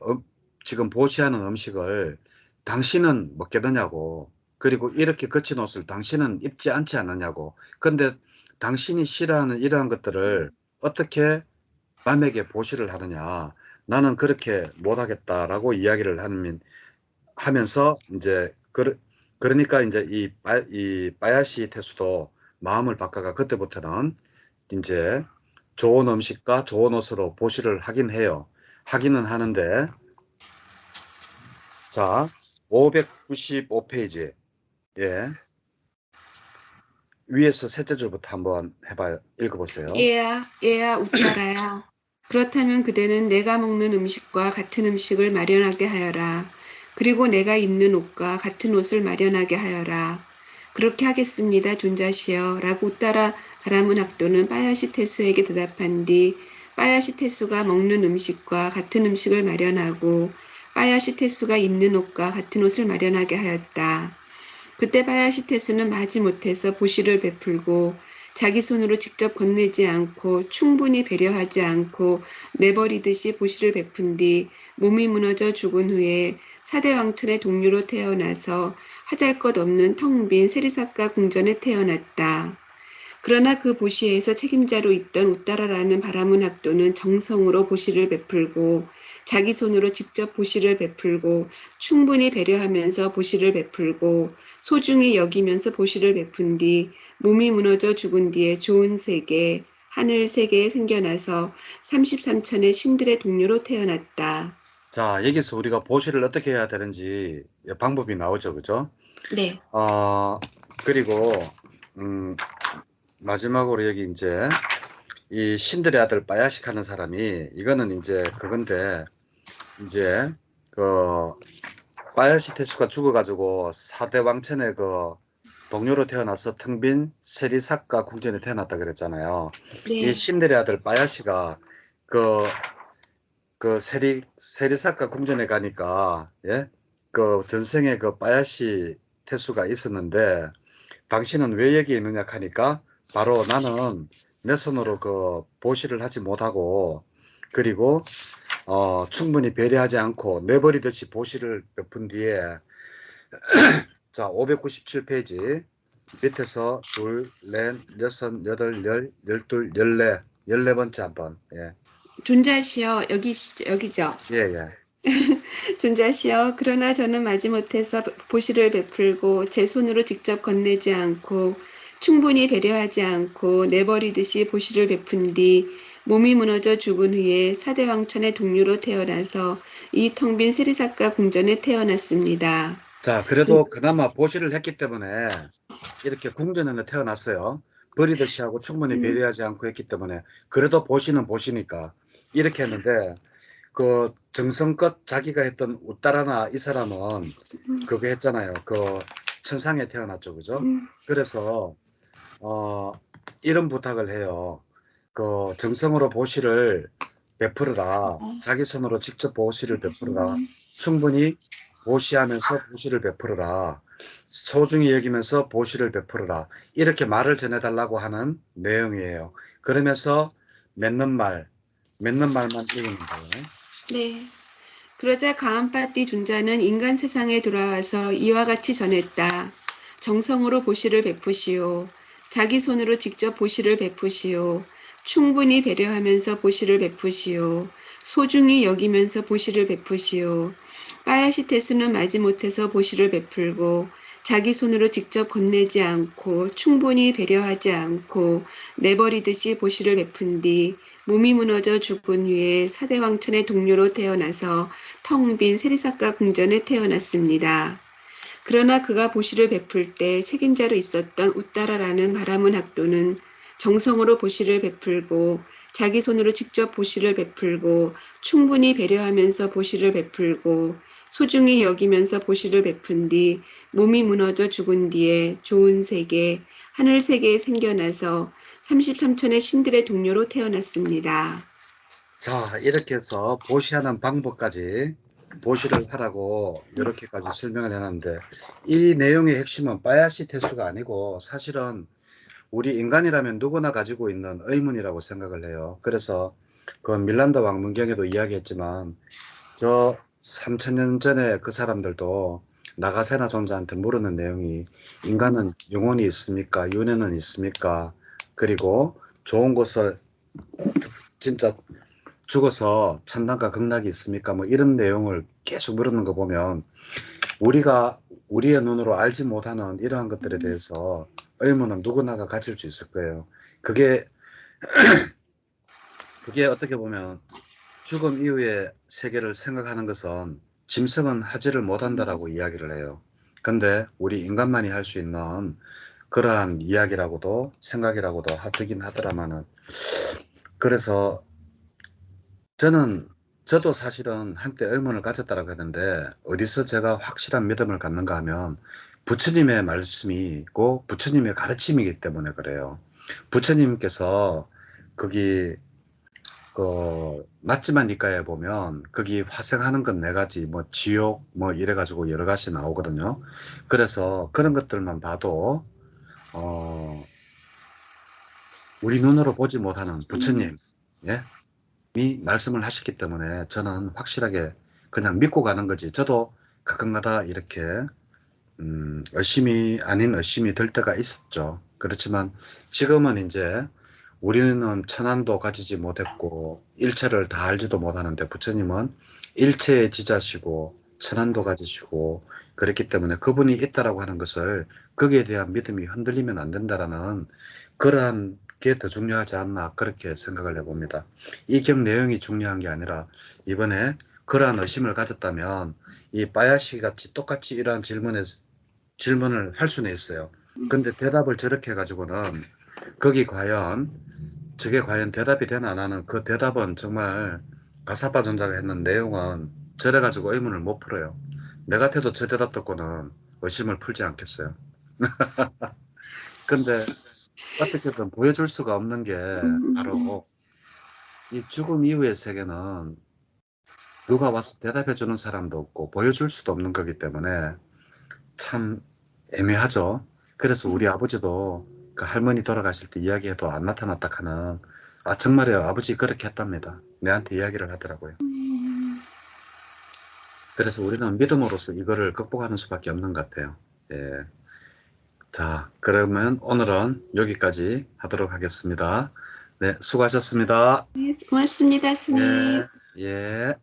지금 보시하는 음식을 당신은 먹겠느냐고, 그리고 이렇게 거친 옷을 당신은 입지 않지 않느냐고. 근데 당신이 싫어하는 이러한 것들을 어떻게 남에게 보시를 하느냐, 나는 그렇게 못하겠다라고 이야기를 하면서 이제 그러니까 이제 이 바야시 태수도 마음을 바꿔가 그때부터는 이제 좋은 음식과 좋은 옷으로 보시를 하긴 해요. 하기는 하는데, 자, 595페이지. 예. 위에서 셋째 줄부터 한번 해봐요. 읽어보세요. 얘야, 웃따라야. 그렇다면 그대는 내가 먹는 음식과 같은 음식을 마련하게 하여라. 그리고 내가 입는 옷과 같은 옷을 마련하게 하여라. 그렇게 하겠습니다, 존자시여. 라고 웃따라 바라문 학도는 빠야시 태수에게 대답한 뒤 빠야시 태수가 먹는 음식과 같은 음식을 마련하고 빠야시 태수가 입는 옷과 같은 옷을 마련하게 하였다. 그때 바야시 태수는 마지못해서 보시를 베풀고 자기 손으로 직접 건네지 않고 충분히 배려하지 않고 내버리듯이 보시를 베푼 뒤 몸이 무너져 죽은 후에 사대 왕천의 동료로 태어나서 하잘것없는 텅 빈 세리사카 궁전에 태어났다. 그러나 그 보시에서 책임자로 있던 우따라라는 바라문 학도는 정성으로 보시를 베풀고 자기 손으로 직접 보시를 베풀고 충분히 배려하면서 보시를 베풀고 소중히 여기면서 보시를 베푼 뒤 몸이 무너져 죽은 뒤에 좋은 세계, 하늘 세계에 생겨나서 33천의 신들의 동료로 태어났다. 자, 여기서 우리가 보시를 어떻게 해야 되는지 방법이 나오죠. 그죠? 네, 어, 그리고, 음, 마지막으로 여기 이제 이 신들의 아들 바야식 하는 사람이 이거는 이제 그건데, 이제 그 바야시 태수가 죽어가지고 사대 왕천의 그 동료로 태어나서 텅 빈 세리사카 궁전에 태어났다 그랬잖아요. 이 네, 신들의 아들 바야시가 그, 그 세리사카 궁전에 가니까, 예? 그 전생에 그 바야시 태수가 있었는데, 당신은 왜 여기 있느냐 하니까, 바로 나는 내 손으로 그 보시를 하지 못하고, 그리고 충분히 배려하지 않고 내버리듯이 보시를 베푼 뒤에, 자, 597페이지 밑에서 둘, 넷, 여섯, 여덟, 열, 열둘, 열네, 14번째 한번. 예, 존자시여 여기죠. 예, 예. 존자시여, 그러나 저는 마지못해서 보시를 베풀고 제 손으로 직접 건네지 않고 충분히 배려하지 않고 내버리듯이 보시를 베푼 뒤 몸이 무너져 죽은 후에 사대 왕천의 동료로 태어나서 이 텅 빈 세리사카 궁전에 태어났습니다. 자, 존- 그래도 그나마 보시를 했기 때문에 이렇게 궁전에 태어났어요. 버리듯이 하고 충분히 음, 배려하지 않고 했기 때문에 그래도 보시는 보시니까 이렇게 했는데, 그 정성껏 자기가 했던 웃다라나 이 사람은 음, 그거 했잖아요. 그 천상에 태어났죠, 그죠? 음, 그래서 어 이런 부탁을 해요. 그 정성으로 보시를 베풀어라. 자기 손으로 직접 보시를 베풀어라. 충분히 보시하면서 보시를 베풀어라. 소중히 여기면서 보시를 베풀어라. 이렇게 말을 전해달라고 하는 내용이에요. 그러면서 맺는 맺는 말만 읽는 거예요. 네. 그러자 가암파띠 존자는 인간 세상에 돌아와서 이와 같이 전했다. 정성으로 보시를 베푸시오. 자기 손으로 직접 보시를 베푸시오. 충분히 배려하면서 보시를 베푸시오. 소중히 여기면서 보시를 베푸시오. 빠야시테스는 마지못해서 보시를 베풀고 자기 손으로 직접 건네지 않고 충분히 배려하지 않고 내버리듯이 보시를 베푼 뒤 몸이 무너져 죽은 후에 사대 왕천의 동료로 태어나서 텅 빈 세리사카 궁전에 태어났습니다. 그러나 그가 보시를 베풀 때 책임자로 있었던 우따라라는 바라문 학도는 정성으로 보시를 베풀고 자기 손으로 직접 보시를 베풀고 충분히 배려하면서 보시를 베풀고 소중히 여기면서 보시를 베푼 뒤 몸이 무너져 죽은 뒤에 좋은 세계, 하늘 세계에 생겨나서 33천의 신들의 동료로 태어났습니다. 자, 이렇게 해서 보시하는 방법까지 보시를 하라고 이렇게까지 설명을 해놨는데 이 내용의 핵심은 바야시 태수가 아니고 사실은 우리 인간이라면 누구나 가지고 있는 의문이라고 생각을 해요. 그래서 그 밀란다 왕문경에도 이야기했지만 저 3000년 전에 그 사람들도 나가세나 존자한테 물었는 내용이 인간은 영혼이 있습니까? 윤회는 있습니까? 그리고 좋은 곳을 진짜 죽어서 천당과 극락이 있습니까? 뭐 이런 내용을 계속 물었는 거 보면 우리가 우리의 눈으로 알지 못하는 이러한 것들에 대해서 의문은 누구나가 가질 수 있을 거예요. 그게 어떻게 보면 죽음 이후의 세계를 생각하는 것은 짐승은 하지를 못한다라고 이야기를 해요. 근데 우리 인간만이 할 수 있는 그러한 이야기라고도 생각이라고도 되긴 하더라마는 그래서 저도 사실은 한때 의문을 가졌다라고 했는데 어디서 제가 확실한 믿음을 갖는가 하면 부처님의 말씀이고 부처님의 가르침이기 때문에 그래요. 부처님께서 거기 맞지만 니까에 보면 거기 화생하는 건 네 가지 뭐 지옥 뭐 이래 가지고 여러 가지 나오거든요. 그래서 그런 것들만 봐도 어 우리 눈으로 보지 못하는 부처님 예? 이 말씀을 하셨기 때문에 저는 확실하게 그냥 믿고 가는 거지. 저도 가끔가다 이렇게 의심이 아닌 의심이 들 때가 있었죠. 그렇지만 지금은 이제 우리는 천안도 가지지 못했고 일체를 다 알지도 못하는데 부처님은 일체의 지자시고 천안도 가지시고 그랬기 때문에 그분이 있다라고 하는 것을 거기에 대한 믿음이 흔들리면 안 된다라는 그러한 게 더 중요하지 않나 그렇게 생각을 해봅니다. 이 경 내용이 중요한 게 아니라 이번에 그러한 의심을 가졌다면 이 바야시 같이 똑같이 이러한 질문을 할 수는 있어요. 근데 대답을 저렇게 해가지고는 저게 과연 대답이 되나 나는 그 대답은 정말 가사바 존자가 했는 내용은 저래가지고 의문을 못 풀어요. 내 같아도 저 대답 듣고는 의심을 풀지 않겠어요. 근데 어떻게든 보여줄 수가 없는 게 바로 이 죽음 이후의 세계는 누가 와서 대답해 주는 사람도 없고 보여줄 수도 없는 거기 때문에 참 애매하죠. 그래서 우리 아버지도 그 할머니 돌아가실 때 이야기해도 안 나타났다 하는 정말이에요. 아버지 그렇게 했답니다. 내한테 이야기를 하더라고요. 그래서 우리는 믿음으로써 이거를 극복하는 수밖에 없는 것 같아요. 예. 자, 그러면 오늘은 여기까지 하도록 하겠습니다. 네, 수고하셨습니다. 네, 고맙습니다, 스님. 예, 예.